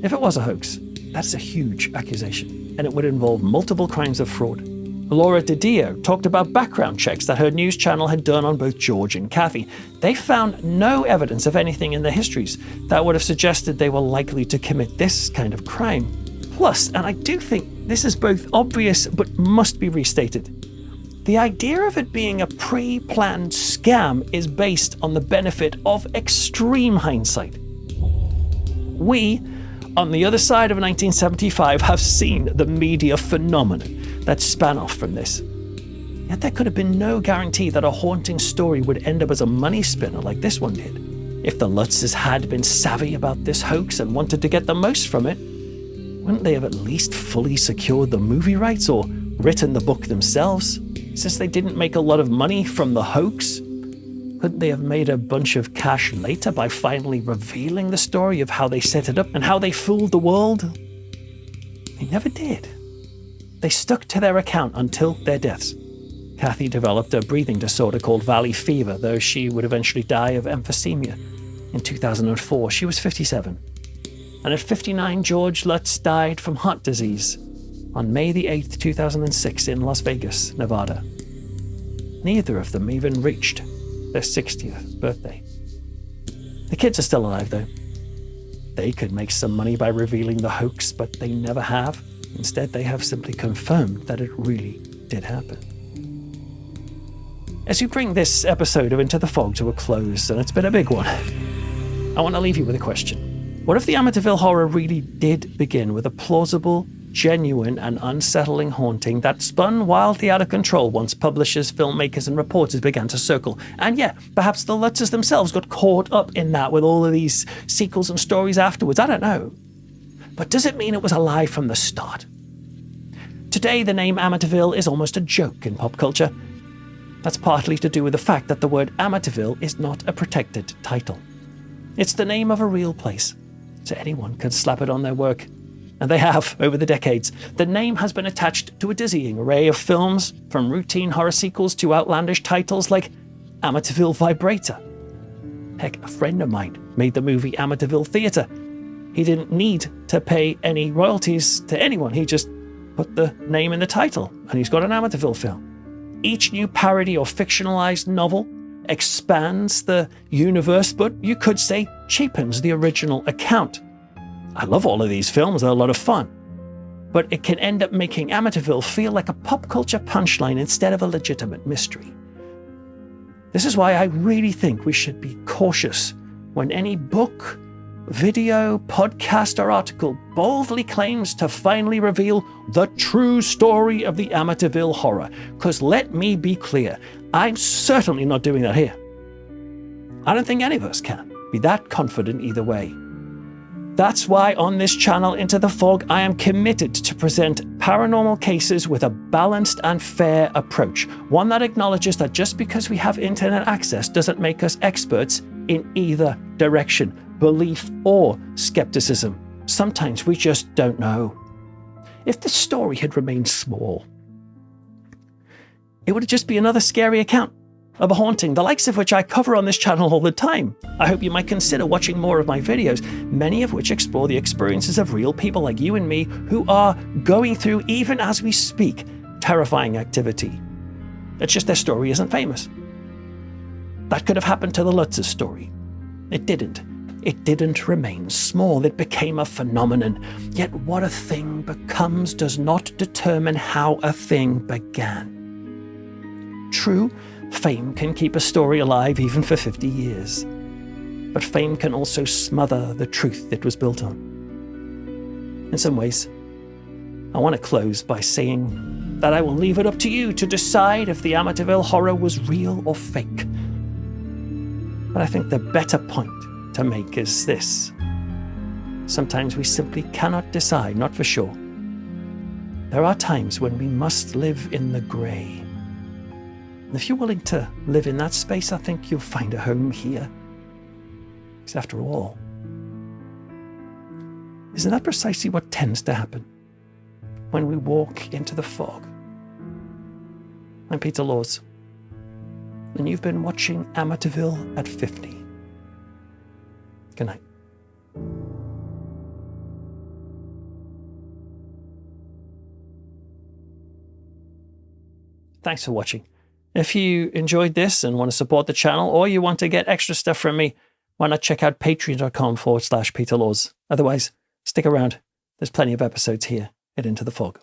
If it was a hoax, that's a huge accusation, and it would involve multiple crimes of fraud. Laura DiDio talked about background checks that her news channel had done on both George and Kathy. They found no evidence of anything in their histories that would have suggested they were likely to commit this kind of crime. Plus, and I do think this is both obvious but must be restated, the idea of it being a pre-planned scam is based on the benefit of extreme hindsight. We, on the other side of 1975, have seen the media phenomenon that span off from this. Yet there could have been no guarantee that a haunting story would end up as a money spinner like this one did. If the Lutzes had been savvy about this hoax and wanted to get the most from it, wouldn't they have at least fully secured the movie rights or written the book themselves? Since they didn't make a lot of money from the hoax, couldn't they have made a bunch of cash later by finally revealing the story of how they set it up and how they fooled the world? They never did. They stuck to their account until their deaths. Kathy developed a breathing disorder called valley fever, though she would eventually die of emphysema. In 2004, she was 57. And at 59, George Lutz died from heart disease on May the 8th, 2006 in Las Vegas, Nevada. Neither of them even reached their 60th birthday. The kids are still alive, though. They could make some money by revealing the hoax, but they never have. Instead, they have simply confirmed that it really did happen. As we bring this episode of Into the Fog to a close, and it's been a big one, I want to leave you with a question. What if the Amityville Horror really did begin with a plausible, genuine, and unsettling haunting that spun wildly out of control once publishers, filmmakers, and reporters began to circle? And yeah, perhaps the Lutzes themselves got caught up in that with all of these sequels and stories afterwards. I don't know. But does it mean it was a lie from the start? Today, the name Amityville is almost a joke in pop culture. That's partly to do with the fact that the word Amityville is not a protected title. It's the name of a real place, so anyone can slap it on their work. And they have, over the decades. The name has been attached to a dizzying array of films, from routine horror sequels to outlandish titles like Amityville Vibrator. Heck, a friend of mine made the movie Amityville Theater. He didn't need to pay any royalties to anyone. He just put the name in the title, and he's got an Amityville film. Each new parody or fictionalized novel expands the universe, but you could say cheapens the original account. I love all of these films, they're a lot of fun. But it can end up making Amityville feel like a pop culture punchline instead of a legitimate mystery. This is why I really think we should be cautious when any book, video, podcast, or article boldly claims to finally reveal the true story of the Amityville Horror. Because let me be clear, I'm certainly not doing that here. I don't think any of us can be that confident either way. That's why on this channel, Into the Fog, I am committed to present paranormal cases with a balanced and fair approach. One that acknowledges that just because we have internet access doesn't make us experts in either direction, belief or skepticism. Sometimes we just don't know. If the story had remained small, it would just be another scary account of a haunting, the likes of which I cover on this channel all the time. I hope you might consider watching more of my videos, many of which explore the experiences of real people like you and me who are going through, even as we speak, terrifying activity. It's just their story isn't famous. That could have happened to the Lutz's story. It didn't. It didn't remain small. It became a phenomenon. Yet what a thing becomes does not determine how a thing began. True, fame can keep a story alive even for 50 years. But fame can also smother the truth it was built on. In some ways, I want to close by saying that I will leave it up to you to decide if the Amityville Horror was real or fake. But I think the better point to make is this. Sometimes we simply cannot decide, not for sure. There are times when we must live in the grey. And if you're willing to live in that space, I think you'll find a home here. Because after all, isn't that precisely what tends to happen when we walk into the fog? I'm Peter Laws, and you've been watching Amityville at 50. Good night. Thanks for watching. If you enjoyed this and want to support the channel, or you want to get extra stuff from me, why not check out patreon.com/Peter Laws. Otherwise, stick around. There's plenty of episodes here at Into the Fog.